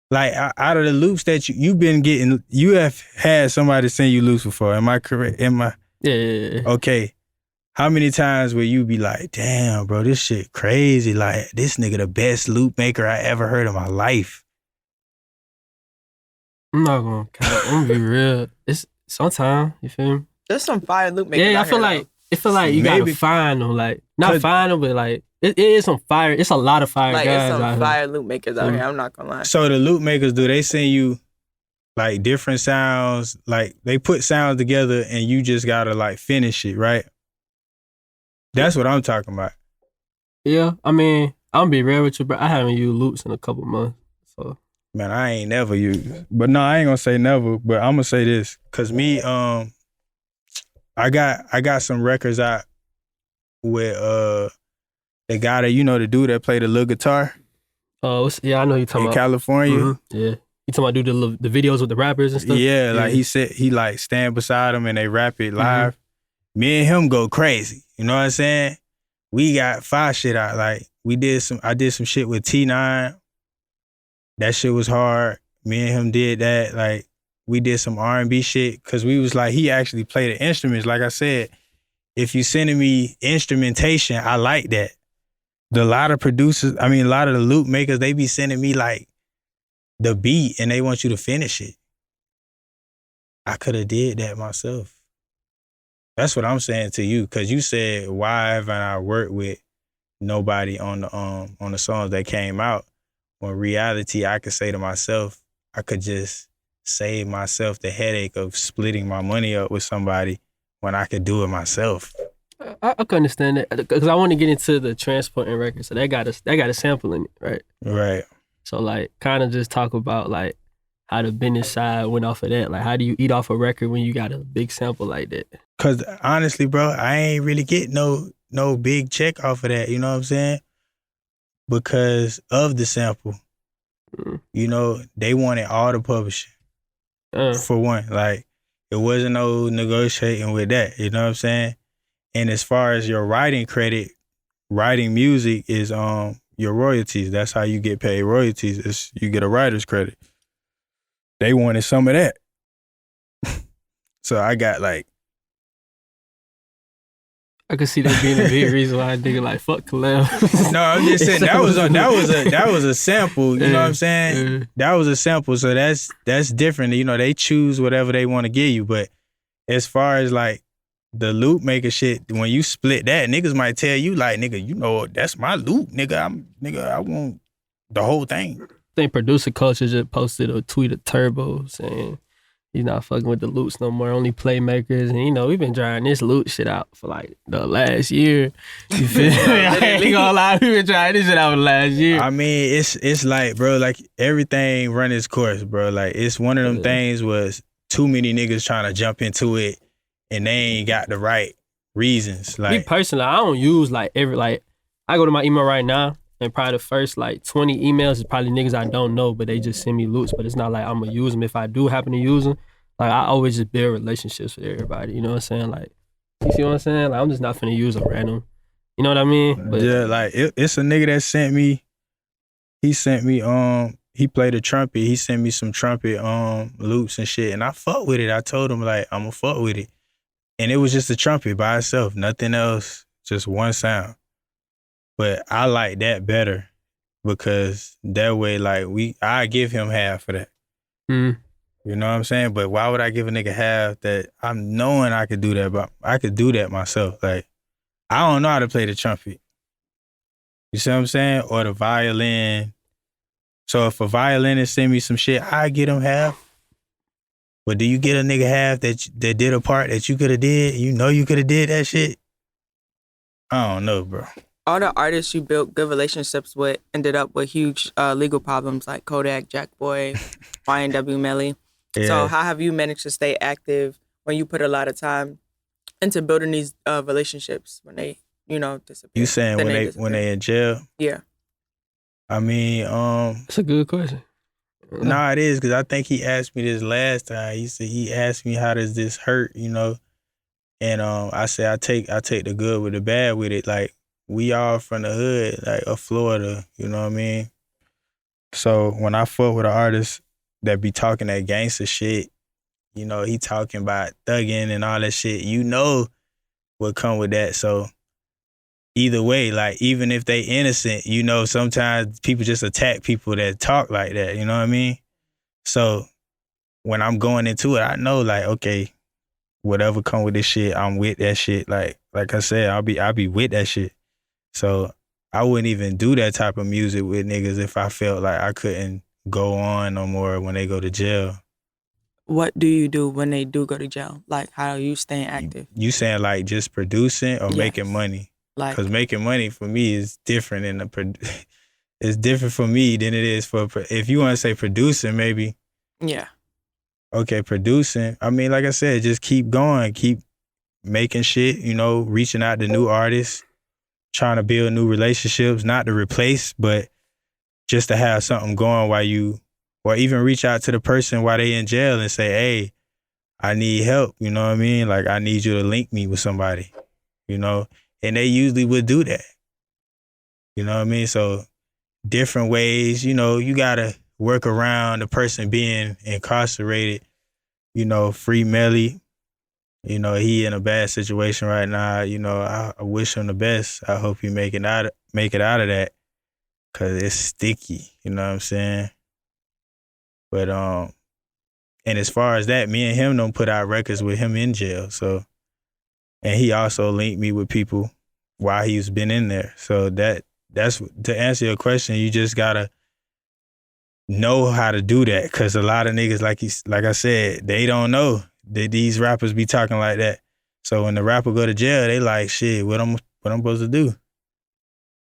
Like, out of the loops that you've been getting, you have had somebody send you loops before. Am I correct? Yeah. Okay. How many times will you be like, damn, bro, this shit crazy. Like, this nigga the best loop maker I ever heard in my life. I'm not gonna count. I'm gonna be real. It's sometimes, you feel me? There's some fire loop makers. Yeah, I feel like you gotta find them. Like, not find them, but like, it is some fire. It's a lot of fire like, guys it's some out fire here. loop makers out here. I'm not gonna lie. So the loop makers, do they send you like different sounds? Like, they put sounds together and you just gotta like finish it, right? That's what I'm talking about. Yeah, I mean, I'm gonna be real with you, bro. I haven't used loops in a couple months, so. Man, I ain't never used. But no, I ain't gonna say never, but I'm gonna say this. Cause me, I got some records out with the guy that, you know, the dude that played the little guitar. Oh, yeah, I know you're talking about. In California. Mm-hmm. Yeah. You talking about the videos with the rappers and stuff? Yeah, like he said, he like stand beside him and they rap it live. Mm-hmm. Me and him go crazy. You know what I'm saying? We got fire shit out. Like, I did some shit with T9. That shit was hard. Me and him did that. Like, we did some R&B shit because we was like, he actually played the instruments. Like I said, if you sending me instrumentation, I like that. A lot of the loop makers, they be sending me like the beat and they want you to finish it. I could have did that myself. That's what I'm saying to you, because you said, why haven't I worked with nobody on the songs that came out? When reality, I could say to myself, I could just save myself the headache of splitting my money up with somebody when I could do it myself. I can understand that, because I want to get into the Transportin record, so that got a sample in it, right? Right. So like, kind of just talk about like how the business side went off of that. Like, how do you eat off a record when you got a big sample like that? Cause honestly, bro, I ain't really get no big check off of that. You know what I'm saying? Because of the sample. You know, they wanted all the publishing. For one, like, it wasn't no negotiating with that. You know what I'm saying? And as far as your writing credit, writing music is your royalties. That's how you get paid royalties. Is you get a writer's credit. They wanted some of that. So I got like, I could see that being a big reason why I nigga like fuck collab. No, I'm just saying that was a sample. You know what I'm saying? That was a sample, so that's different. You know, they choose whatever they want to give you. But as far as like the loop maker shit, when you split that, niggas might tell you like, nigga, you know, that's my loop, nigga. I want the whole thing. I think producer culture just posted a tweet of Turbo saying he's not fucking with the loops no more, only playmakers. And, you know, we've been trying this loop shit out for, like, the last year. You feel me? I ain't gonna lie, we've been trying this shit out for the last year. I mean, it's like, bro, like, everything run its course, bro. Like, it's one of them things was too many niggas trying to jump into it and they ain't got the right reasons. Like, me personally, I don't use, like, I go to my email right now, and probably the first, like, 20 emails is probably niggas I don't know, but they just send me loops. But it's not like I'm going to use them. If I do happen to use them, like, I always just build relationships with everybody. You know what I'm saying? Like, you see what I'm saying? Like, I'm just not finna use a random. You know what I mean? But yeah, like, it's a nigga that sent me, he he played the trumpet. He sent me some trumpet loops and shit, and I fuck with it. I told him like I'm gonna fuck with it, and it was just a trumpet by itself, nothing else, just one sound. But I like that better because that way, like I give him half of that. Mm. You know what I'm saying? But why would I give a nigga half that I'm knowing I could do that, but I could do that myself. Like, I don't know how to play the trumpet. You see what I'm saying? Or the violin. So if a violinist send me some shit, I get him half. But do you get a nigga half that did a part that you could have did? You know you could have did that shit? I don't know, bro. All the artists you built good relationships with ended up with huge legal problems like Kodak, Jackboy, YNW Melly. Yeah. So how have you managed to stay active when you put a lot of time into building these relationships when they, disappear? You saying when they in jail? Yeah. I mean, that's a good question. Nah, it is, because I think he asked me this last time. He asked me, how does this hurt, And I said I take the good with the bad with it. Like, we all from the hood, like of Florida, you know what I mean? So when I fuck with an artist that be talking that gangster shit, he talking about thugging and all that shit, what come with that. So either way, like, even if they innocent, sometimes people just attack people that talk like that, you know what I mean? So when I'm going into it, I know, like, okay, whatever come with this shit, I'm with that shit. Like I said, I'll be with that shit. So I wouldn't even do that type of music with niggas if I felt like I couldn't go on no more when they go to jail. What do you do when they do go to jail? Like, how are you staying active? You saying like just producing or making money? Because making money for me is different it's different for me than it is for, if you want to say producing, maybe. Yeah. Okay, producing. I mean, like I said, just keep going, keep making shit, reaching out to new artists, trying to build new relationships, not to replace, but just to have something going or even reach out to the person while they in jail and say, hey, I need help, you know what I mean? Like, I need you to link me with somebody, And they usually would do that. You know what I mean? So different ways, you gotta work around the person being incarcerated. Free Melly. He in a bad situation right now. I wish him the best. I hope he make it out of that, cause it's sticky. You know what I'm saying? But and as far as that, me and him don't put out records with him in jail. So, and he also linked me with people while he's been in there. So that's to answer your question. You just gotta know how to do that, cause a lot of niggas, like I said, they don't know that these rappers be talking like that. So when the rapper go to jail, they like, shit, what I'm supposed to do?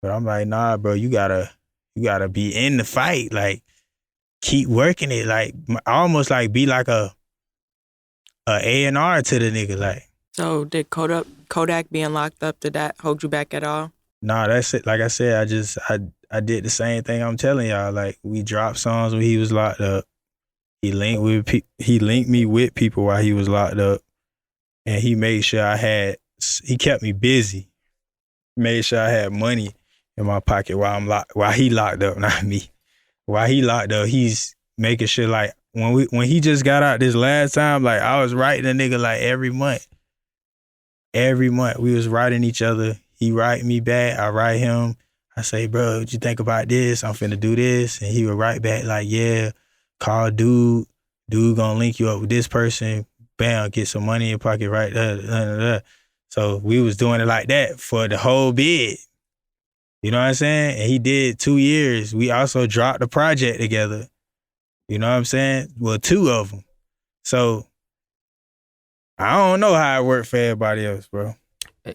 But I'm like, nah, bro, you gotta be in the fight, like keep working it, like almost like be like a A&R to the nigga, like. So did Kodak being locked up, did that hold you back at all? Nah, that's it. Like I said, I did the same thing I'm telling y'all. Like, we dropped songs when he was locked up. He linked me with people while he was locked up, and he made sure he kept me busy. Made sure I had money in my pocket while he locked up, not me. While he locked up, he's making sure, like, when he just got out this last time, like, I was writing a nigga like every month. Every month we was writing each other. He write me back, I write him. I say, bro, what you think about this? I'm finna do this. And he would write back like, yeah, call dude. Dude gonna link you up with this person. Bam, get some money in your pocket right there. So we was doing it like that for the whole bid. You know what I'm saying? And he did 2 years. We also dropped the project together. You know what I'm saying? Well, 2 of them. So I don't know how it worked for everybody else, bro.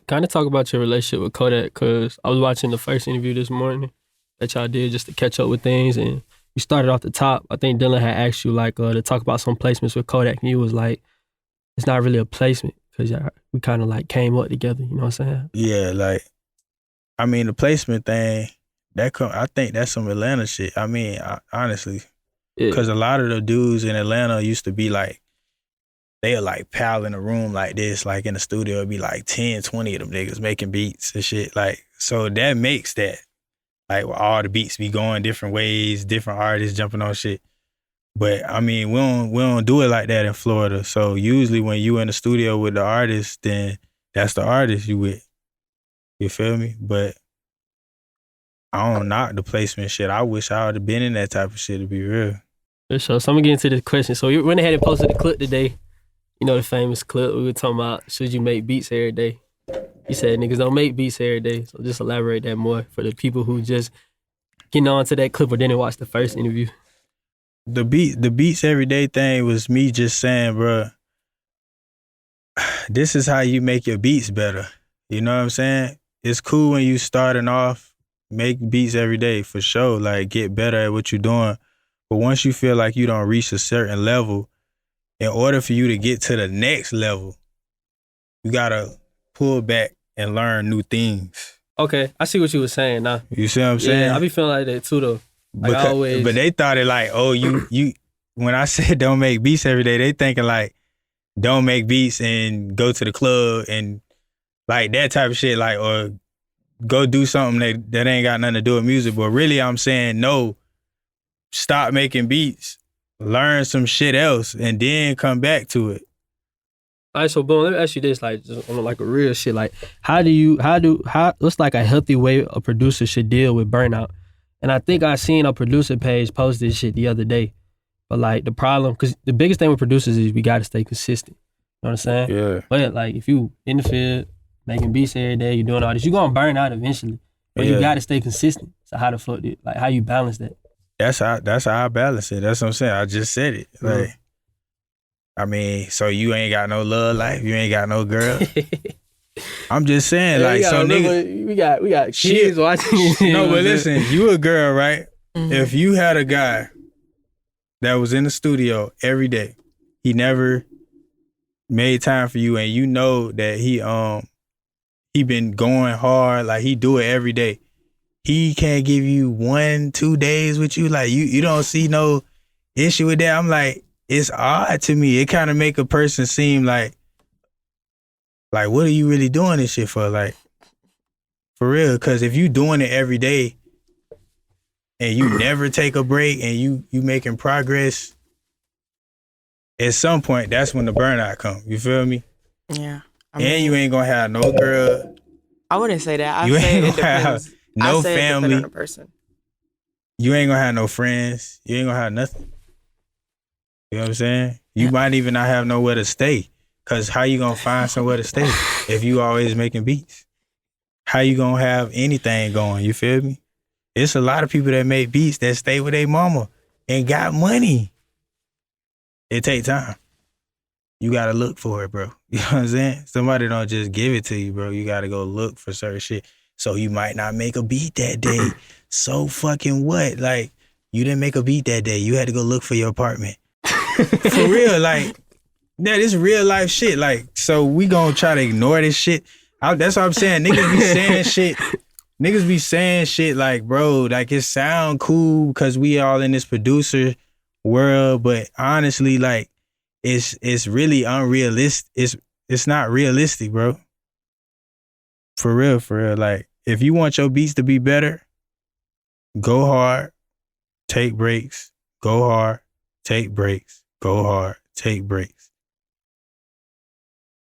Kind of talk about your relationship with Kodak, because I was watching the first interview this morning that y'all did just to catch up with things, and you started off the top. I think Dylan had asked you like to talk about some placements with Kodak, and you was like, it's not really a placement because we kind of like came up together, you know what I'm saying? Yeah, like, I mean, the placement thing, I think that's some Atlanta shit. I mean, honestly, because a lot of the dudes in Atlanta used to be like, they'll like pal in a room like this, like in the studio, it'd be like 10, 20 of them niggas making beats and shit. Like, so that makes that. like all the beats be going different ways, different artists jumping on shit. But I mean, we don't do it like that in Florida. So usually when you in the studio with the artist, then that's the artist you with. You feel me? But I don't knock the placement shit. I wish I would have been in that type of shit, to be real. For sure. So I'm gonna get into the question. So you went ahead and posted the clip today. You know the famous clip we were talking about, should you make beats every day? You said niggas don't make beats every day. So just elaborate that more for the people who just getting on to that clip or didn't watch the first interview. The beats every day thing was me just saying, bro, this is how you make your beats better. You know what I'm saying? It's cool when you starting off, make beats every day for sure. Like get better at what you're doing. But once you feel like you don't reach a certain level, in order for you to get to the next level, you gotta pull back and learn new things. Okay, I see what you were saying now. You see what I'm saying? Yeah, I be feeling like that too though. Like always. But they thought it like, oh, you when I said don't make beats every day, they thinking like don't make beats and go to the club and like that type of shit, like, or go do something that ain't got nothing to do with music. But really I'm saying no, stop making beats, learn some shit else, and then come back to it. All right, so boom, let me ask you this, like, just on like a real shit, like, how what's like a healthy way a producer should deal with burnout? And I think I seen a producer page post this shit the other day, but like the problem, because the biggest thing with producers is we got to stay consistent. You know what I'm saying? Yeah. But like if you in the field making beats every day, you doing all this, you gonna burn out eventually. But you got to stay consistent. So how the fuck like how you balance that? That's how I balance it. That's what I'm saying. I just said it. Like, I mean, so you ain't got no love life, you ain't got no girl. I'm just saying, like, so nigga, we got kids watching. No, but listen, you a girl, right? Mm-hmm. If you had a guy that was in the studio every day, he never made time for you, and you know that he been going hard, like he do it every day. He can't give you 1-2 days with you, like you don't see no issue with that. I'm like, it's odd to me. It kind of make a person seem like what are you really doing this shit for? Like, for real, because if you doing it every day and you never take a break and you making progress, at some point, that's when the burnout come. You feel me? Yeah. And you ain't gonna have no girl. I wouldn't say that. You ain't gonna have no family. On the person. You ain't gonna have no friends. You ain't gonna have nothing. You know what I'm saying? You might even not have nowhere to stay. Cause how you gonna find somewhere to stay if you always making beats? How you gonna have anything going? You feel me? It's a lot of people that make beats that stay with their mama and got money. It take time. You gotta look for it, bro. You know what I'm saying? Somebody don't just give it to you, bro. You gotta go look for certain shit. So you might not make a beat that day. So fucking what? Like, you didn't make a beat that day. You had to go look for your apartment. For real, like, that is real life shit. Like, so we gonna try to ignore this shit. That's what I'm saying. Niggas be saying shit. Niggas be saying shit like, bro, like it sound cool because we all in this producer world, but honestly, like, it's really unrealistic. It's not realistic, bro. For real. Like, if you want your beats to be better, go hard, take breaks, go hard, take breaks, go hard, take breaks.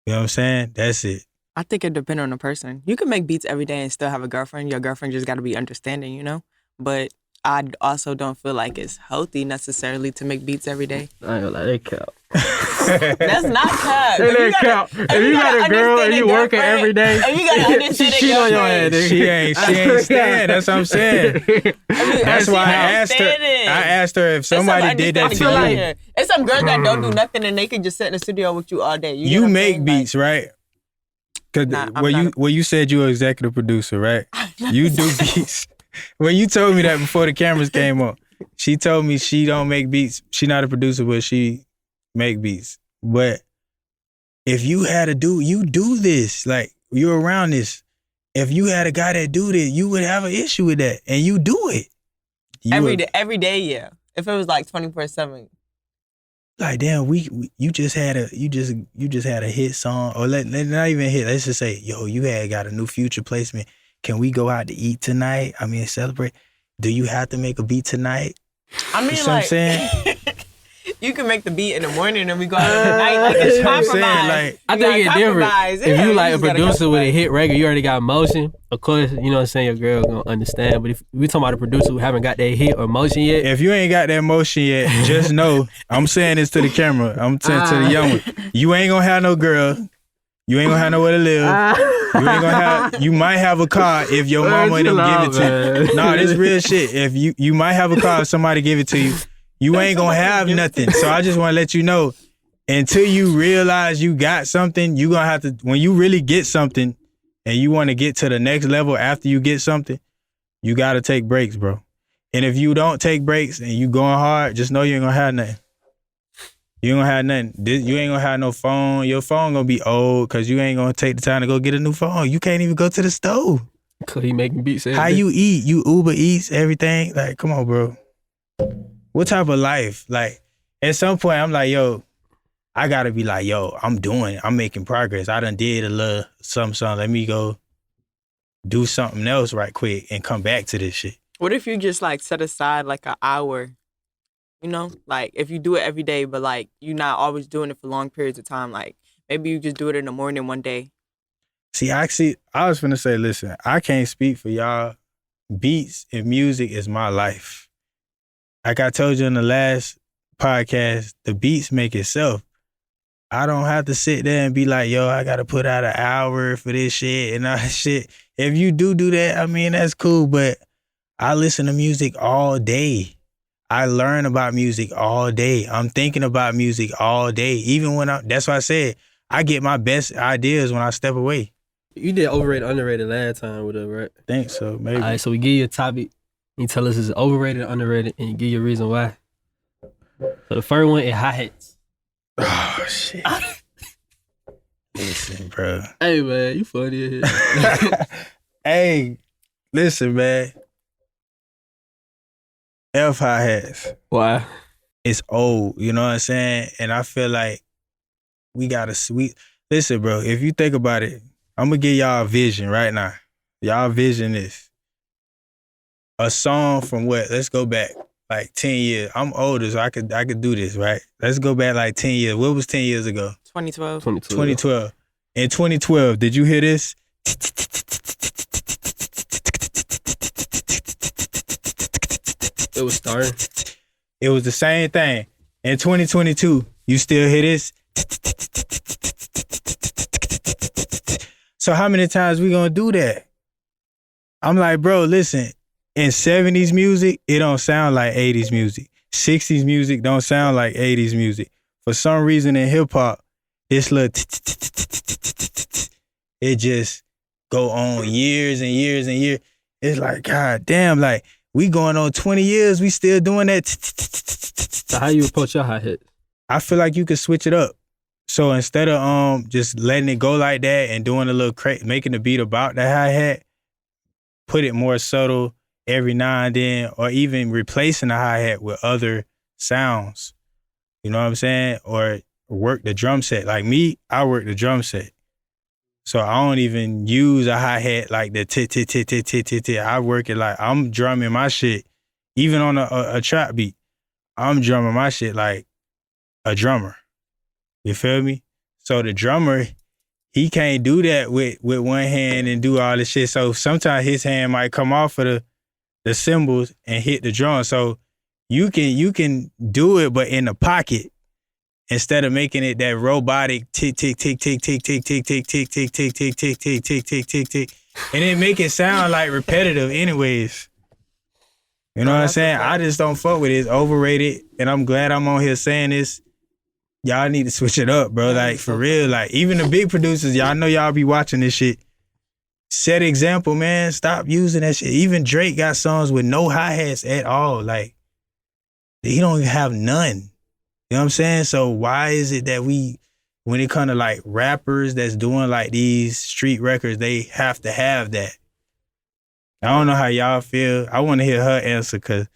You know what I'm saying? That's it. I think it depends on the person. You can make beats every day and still have a girlfriend. Your girlfriend just got to be understanding, you know? But I also don't feel like it's healthy necessarily to make beats every day. I ain't gonna lie, they count. That's not cap. They count. If you got a girl and you working every day, and you gotta understand she on your head. She ain't stand. That's what I'm saying. That's why I asked her if somebody did that to you. It's some girls that don't do nothing and they can just sit in the studio with you all day. You make beats, right? Cause when you said you were executive producer, right? You do beats. When you told me that before the cameras came on, she told me she don't make beats. She not a producer, but she make beats. But if you had you do this, like, you're around this. If you had a guy that do this, you would have an issue with that, and you do it. Every day, yeah. If it was like 24/7. Like, damn, you just had a hit song, or let not even hit. Let's just say, yo, you got a new Future placement, can we go out to eat tonight? I mean, celebrate. Do you have to make a beat tonight? I mean, you know what I'm saying? You can make the beat in the morning and we go out at night. Like, it's compromise. Like, I think it's different. If you like a producer with a hit record, you already got motion. Of course, you know what I'm saying, your girl gonna understand. But if we talking about a producer who haven't got that hit or motion yet. If you ain't got that motion yet, just know, I'm saying this to the camera. I'm saying to the young one. You ain't gonna have no girl. You ain't gonna have nowhere to live. You might have a car if your mama and them give it to you. No, this real shit. If you might have a car if somebody give it to you. You ain't gonna have nothing. So I just wanna let you know, until you realize you got something, you gonna have to, when you really get something and you wanna get to the next level after you get something, you gotta take breaks, bro. And if you don't take breaks and you going hard, just know you ain't gonna have nothing. You ain't gonna have nothing. You ain't gonna have no phone. Your phone gonna be old because you ain't gonna take the time to go get a new phone. You can't even go to the stove. Cause he making beats. How you eat? You Uber Eats, everything? Like, come on, bro. What type of life? Like, at some point, I'm like, yo, I gotta be like, yo, I'm making progress. I done did a little something. Let me go do something else right quick and come back to this shit. What if you just like set aside like an hour, you know? Like, if you do it every day, but like, you're not always doing it for long periods of time. Like, maybe you just do it in the morning one day. See, I was finna say, listen, I can't speak for y'all. Beats and music is my life. Like I told you in the last podcast, the beats make itself. I don't have to sit there and be like, yo, I got to put out an hour for this shit and all that shit. If you do that, I mean, that's cool, but I listen to music all day. I learn about music all day. I'm thinking about music all day. Even when that's why I said, I get my best ideas when I step away. You did overrated, underrated last time with it, right? I think so, maybe. All right, so we give you a topic. You tell us it's overrated, underrated, and you give you a reason why. So the first one is hi-hats. Oh, shit. Listen, bro. Hey, man, you funny as hell. Hey, listen, man. F hi-hats. Why? It's old, you know what I'm saying? And I feel like we gotta, listen, bro, if you think about it, I'm gonna give y'all a vision right now. Y'all vision is a song from what? Let's go back like 10 years. I'm older, so I could do this, right? Let's go back like 10 years. What was 10 years ago? 2012. 2012. In 2012, did you hear this? It was starting. It was the same thing. In 2022, you still hear this? So how many times we gonna do that? I'm like, bro, listen, in 70s music, it don't sound like 80s music. 60s music don't sound like 80s music. For some reason in hip hop, this little it just go on years and years and years. It's like, God damn, like we going on 20 years, we still doing that. So how you approach your hi-hat? I feel like you could switch it up. So instead of just letting it go like that and doing a little making the beat about the hi-hat, put it more subtle every now and then, or even replacing the hi-hat with other sounds. You know what I'm saying? Or work the drum set. Like me, I work the drum set. So I don't even use a hi-hat like the t-t-t-t-t-t-t. I work it like I'm drumming my shit. Even on a trap beat, I'm drumming my shit like a drummer. You feel me? So the drummer, he can't do that with one hand and do all this shit. So sometimes his hand might come off of the cymbals and hit the drum. So you can do it, but in the pocket, instead of making it that robotic tick tick tick tick tick tick tick tick tick tick tick tick tick tick tick tick tick tick, and then make it sound like repetitive anyways. You know what I'm saying? I just don't fuck with it. It's overrated, and I'm glad I'm on here saying this. Y'all need to switch it up, bro. Like, for real. Like, even the big producers, y'all know y'all be watching this shit. Set example, man. Stop using that shit. Even Drake got songs with no hi-hats at all. Like, he don't even have none. You know what I'm saying? So why is it that when it comes to like rappers that's doing like these street records, they have to have that? I don't know how y'all feel. I want to hear her answer because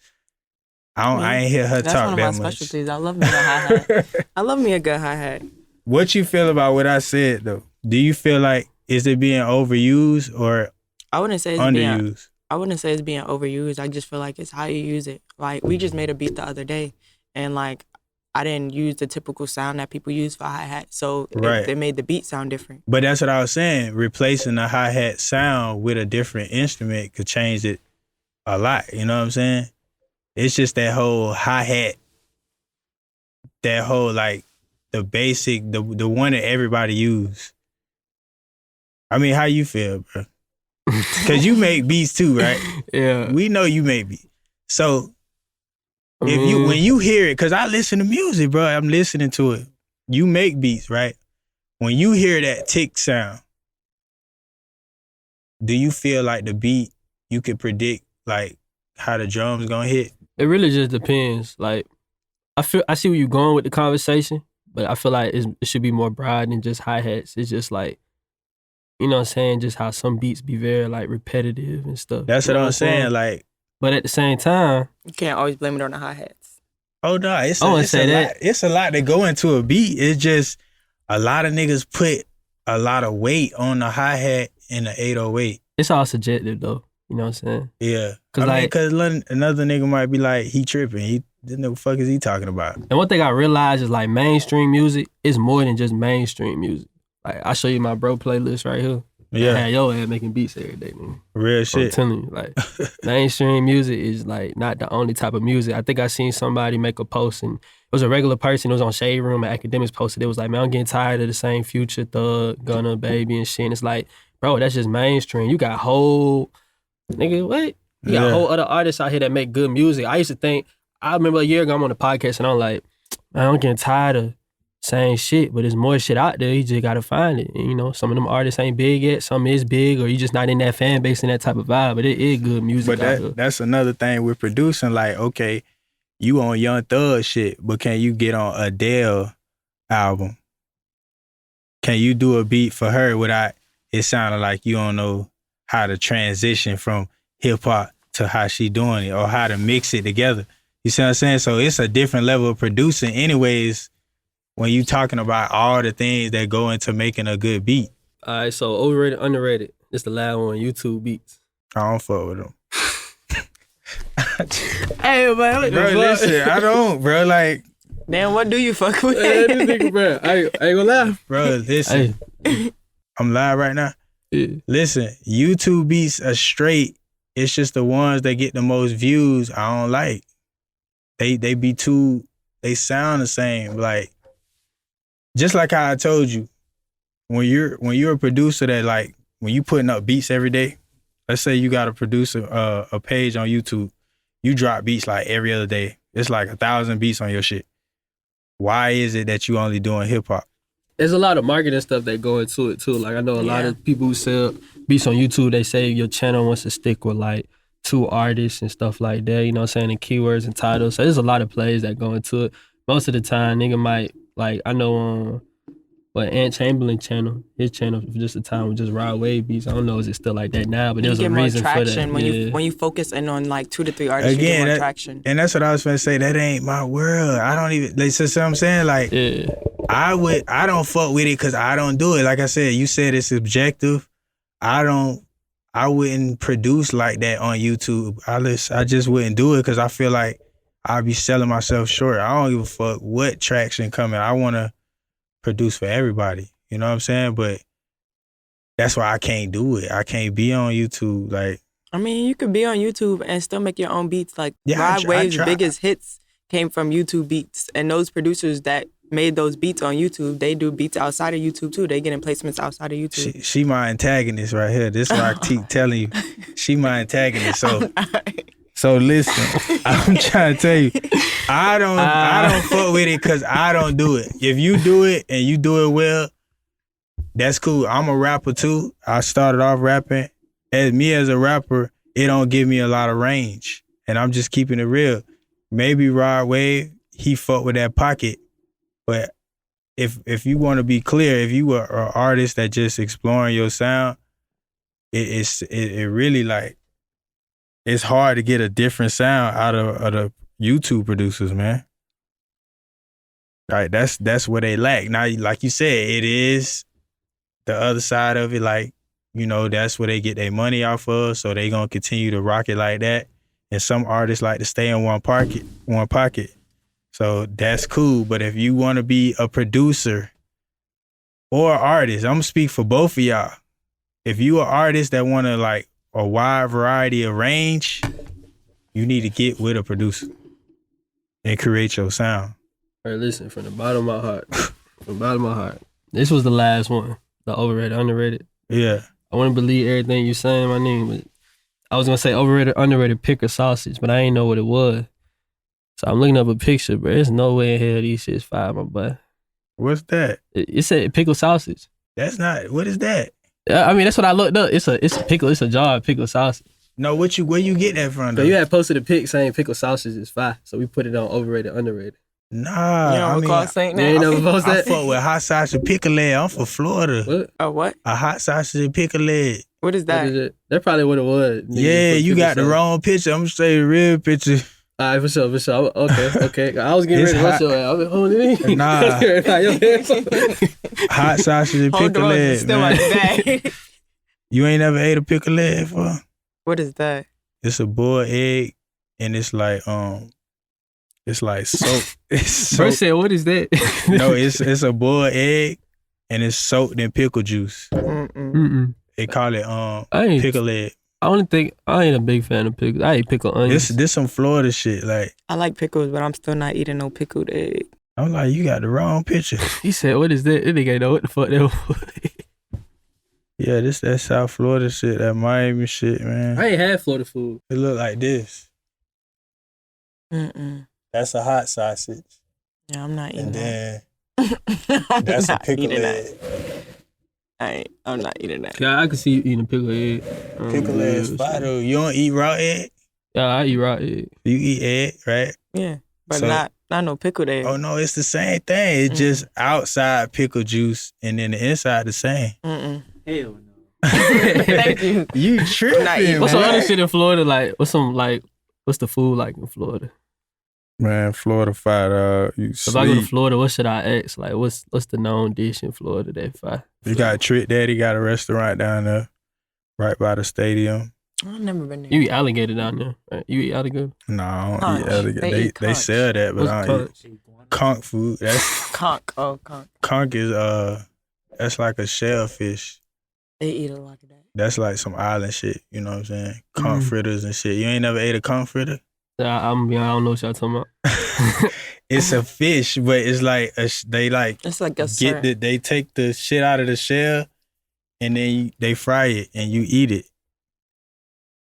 I ain't hear her talk that much. That's one of my specialties. I love me a hi-hat. I love me a good hi-hat. What you feel about what I said, though? Do you feel like, is it being overused or I wouldn't say it's underused. I wouldn't say it's being overused. I just feel like it's how you use it. Like, we just made a beat the other day, and like, I didn't use the typical sound that people use for hi-hat, so it made the beat sound different. But that's what I was saying. Replacing the hi-hat sound with a different instrument could change it a lot. You know what I'm saying? It's just that whole hi-hat, that whole like the basic, the one that everybody use. I mean, how you feel, bro? Because you make beats too, right? Yeah. We know you make beats. So when you hear it, because I listen to music, bro, I'm listening to it. You make beats, right? When you hear that tick sound, do you feel like the beat, you could predict like how the drums gonna hit? It really just depends. Like, I see where you're going with the conversation, but I feel like it should be more broad than just hi-hats. It's just like, you know what I'm saying, just how some beats be very like repetitive and stuff. That's what I'm saying, like. But at the same time, you can't always blame it on the hi-hats. Oh no, it's a lot that go into a beat. It's just a lot of niggas put a lot of weight on the hi-hat and the 808. It's all subjective though. You know what I'm saying? Yeah. Because another nigga might be like, he tripping. The fuck is he talking about? And one thing I realized is like mainstream music is more than just mainstream music. Like, I'll show you my bro playlist right here. Yeah. I had your ass making beats every day, man. Real shit. I'm telling you, like, mainstream music is like not the only type of music. I think I seen somebody make a post, and it was a regular person. It was on Shade Room, and Academics posted. It was like, man, I'm getting tired of the same Future, Thug, Gunna, Baby, and shit. And it's like, bro, that's just mainstream. You got whole, nigga, what? You got whole other artists out here that make good music. I remember a year ago, I'm on the podcast, and I'm like, man, I'm getting tired of same shit, but there's more shit out there. You just gotta find it. And, you know, some of them artists ain't big yet. Some is big, or you just not in that fan base and that type of vibe. But it is good music. But that's another thing we're producing. Like, okay, you on Young Thug shit, but can you get on Adele album? Can you do a beat for her without it sounding like you don't know how to transition from hip hop to how she doing it, or how to mix it together? You see what I'm saying? So it's a different level of producing anyways when you talking about all the things that go into making a good beat. All right, so overrated, underrated. This the last one, YouTube Beats. I don't fuck with them. Hey, man. Bro, listen, I don't, bro. Like, damn, what do you fuck with? Hey, this nigga, bro. I ain't gonna lie. Bro, listen. Hey. I'm live right now. Yeah. Listen, YouTube Beats are straight. It's just the ones that get the most views I don't like. They sound the same. Like, just like how I told you, when you're a producer that, like, when you putting up beats every day, let's say you got a producer, a page on YouTube, you drop beats like every other day. It's like 1,000 beats on your shit. Why is it that you only doing hip hop? There's a lot of marketing stuff that go into it too. Like, I know a lot of people who sell beats on YouTube, they say your channel wants to stick with like 2 artists and stuff like that, you know what I'm saying, and keywords and titles. So there's a lot of plays that go into it. Most of the time, nigga might, like, I know Ant Chamberlain channel, his channel for just a time was just Rod Wave beats. I don't know, is it still like that now? But there's a reason for that. When you focus in on like 2 to 3 artists, again, you get more traction. And that's what I was gonna say. That ain't my world. I don't even. Like, so what I'm saying, like, I don't fuck with it because I don't do it. Like I said, you said it's subjective. I wouldn't produce like that on YouTube. I just wouldn't do it because I feel like I'd be selling myself short. I don't give a fuck what traction coming. I want to produce for everybody. You know what I'm saying? But that's why I can't do it. I can't be on YouTube. Like, I mean, you could be on YouTube and still make your own beats. Like, Rod Wave's biggest hits came from YouTube beats. And those producers that made those beats on YouTube, they do beats outside of YouTube too. They get in placements outside of YouTube. She my antagonist right here. This is why I keep telling you. She my antagonist. So listen, I'm trying to tell you, I don't fuck with it because I don't do it. If you do it and you do it well, that's cool. I'm a rapper too. I started off rapping. As a rapper, it don't give me a lot of range. And I'm just keeping it real. Maybe Rod Wave, he fuck with that pocket. But if you want to be clear, if you are an artist that just exploring your sound, it really, like, it's hard to get a different sound out of the YouTube producers, man. Right, that's what they lack. Now, like you said, it is the other side of it. Like, you know, that's where they get their money off of, so they gonna continue to rock it like that. And some artists like to stay in one pocket. So that's cool. But if you want to be a producer or artist, I'm gonna speak for both of y'all. If you an artist that want to like a wide variety of range, you need to get with a producer and create your sound. All right, listen, from the bottom of my heart, this was the last one, the overrated, underrated. Yeah. I want to believe everything you saying, my name, but I was gonna say overrated, underrated pickle sausage, but I ain't know what it was. So I'm looking up a picture, bro. There's no way in hell these shit's fire, my boy. What's that? It said pickle sausage. That's not. What is that? I mean, that's what I looked up. It's a pickle. It's a jar of pickle sausage. No, where you get that from though? So you had posted a pic saying pickle sausage is fire, so we put it on overrated, underrated. Nah, You don't recall saying that? You ain't never post I that? fuck with hot sausage and pickle leg. I'm from Florida. What? A what? A hot sausage and pickle leg. What is that? What is it? That's probably what it was. Nigga, Yeah, put you pickle got the sausage. wrong picture. I'm gonna say the real picture. All right, for sure. Okay. I was getting It's ready to hot. rush your ass. I was like, hold on. Nah. Hot sausage and Hold pickle on, leg, it's still man. on the bag. You ain't never ate a pickle leg before? What is that? It's a boiled egg, and it's like soap. It's Bro soap. said, what is that? No, it's a boiled egg, and it's soaked in pickle juice. Mm-mm. They call it I ain't, pickle leg. I ain't a big fan of pickles. I eat pickle onions. This some Florida shit. Like I like pickles, but I'm still not eating no pickled egg. I'm like, you got the wrong picture. He said, what is that? That nigga ain't know what the fuck that was. Yeah, this that South Florida shit, that Miami shit, man. I ain't had Florida food. It look like this. Mm-mm. That's a hot sausage, Yeah, I'm not eating and that. then I'm that's a not pickle eating leg. that. I'm not eating that. Yeah, I can see you eating a pickle egg. Pickle leg is fire though. You don't eat raw egg? Yeah, I eat raw egg. You eat egg, right? Yeah, but So- not no pickled egg. Oh no, it's the same thing. It's just outside pickle juice, and then the inside the same. Mm-mm. Hell no. Thank you. You tripping, not eating What's some Man. other shit in Florida? Like, what's the food like in Florida? Man, Florida fire, dog. You If I go to sleep. Florida, what should I ask? Like, what's the known dish in Florida that fire? You got Trick Daddy, got a restaurant down there, right by the stadium. I've never been there. You eat alligator down there, right? You eat alligator? No, I don't Conch. eat alligator. They They eat conch. sell that, but What's I don't conch? eat conch food. That's Conch. Oh, conch. conch is that's like a shellfish. They eat a lot of that. That's like some island shit. You know what I'm saying? Conch Mm. fritters and shit. You ain't never ate a conch fritter? I don't know what y'all talking about. It's a fish, but it's like they like It's like a they take the shit out of the shell, and then they fry it and you eat it.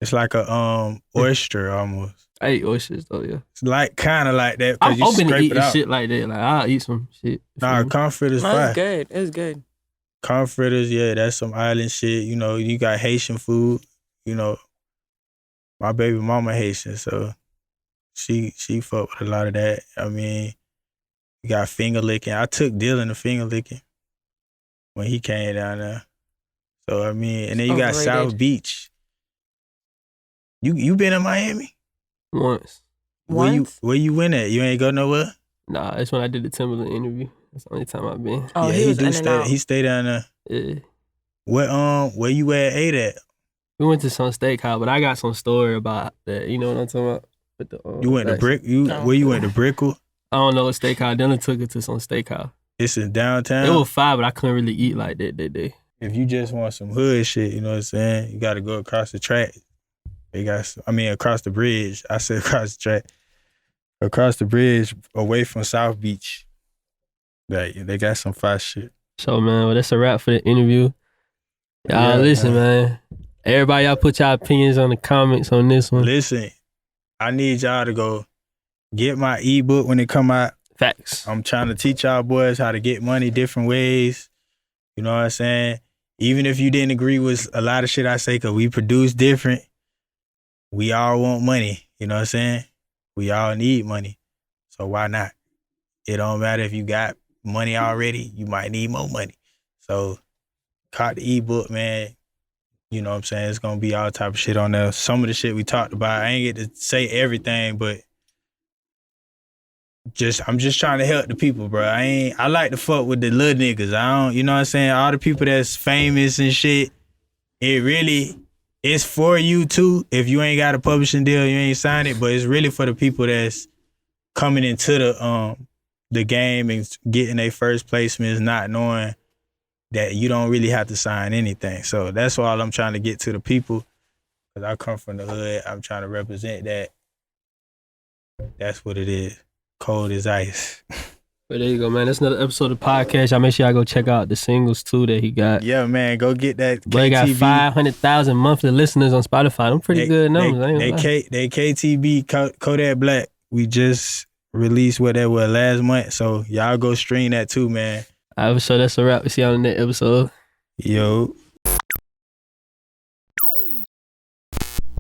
It's like a oyster almost. I eat oysters though, yeah. It's like kind of like that I'm because you open to scrape it eating out. shit like that. Like, I'll eat some shit. Nah, conch fritters No, fry. it's good. It's good. Conch fritters, yeah, that's some island shit. You know, you got Haitian food. You know, my baby mama Haitian, so she fuck with a lot of that. I mean, you got finger licking. I took Dylan to finger licking when he came down there. So I mean, and then you got Overrated. South Beach. You been in Miami? Once. Once? Where you went at? You ain't go nowhere? Nah, that's when I did the Timberland interview. That's the only time I've been. Oh, yeah, he was do in and stay. out. He stay down there. Yeah. Where you ate at? We went to some steakhouse, but I got some story about that. You know what I'm talking about? With the, You went to that's- Brick? No. Where you went to Brickle? I don't know what steakhouse. Dylan took it to some steakhouse. It's in downtown. It was fire, but I couldn't really eat like that day. If you just want some hood shit, you know what I'm saying? You got to go across the track. Across the bridge. I said across the track. Across the bridge, away from South Beach. They got some fire shit. So, man, well, that's a wrap for the interview. Y'all Yeah, listen, man. Everybody, y'all put y'all opinions on the comments on this one. Listen, I need y'all to go get my eBook when it come out. Facts. I'm trying to teach y'all boys how to get money different ways. You know what I'm saying? Even if you didn't agree with a lot of shit I say, because we produce different, we all want money. You know what I'm saying? We all need money. So why not? It don't matter if you got money already, you might need more money. So caught the eBook, man. You know what I'm saying? It's going to be all type of shit on there. Some of the shit we talked about, I ain't get to say everything, but I'm just trying to help the people, bro. I like to fuck with the little niggas. I don't, you know what I'm saying? All the people that's famous and shit, it really it's for you too. If you ain't got a publishing deal, you ain't signed it, but it's really for the people that's coming into the game and getting their first placements, not knowing that you don't really have to sign anything. So that's all I'm trying to get to the people. Cause I come from the hood. I'm trying to represent that. That's what it is. Cold as ice. But there you go, man. That's another episode of the podcast. Y'all make sure y'all go check out the singles too that he got. Yeah, man. Go get that. But he got 500,000 monthly listeners on Spotify. Them pretty good numbers. They KTB, Kodak Black. We just released whatever last month. So y'all go stream that too, man. All right, so that's a wrap. We see y'all on the next episode. Yo.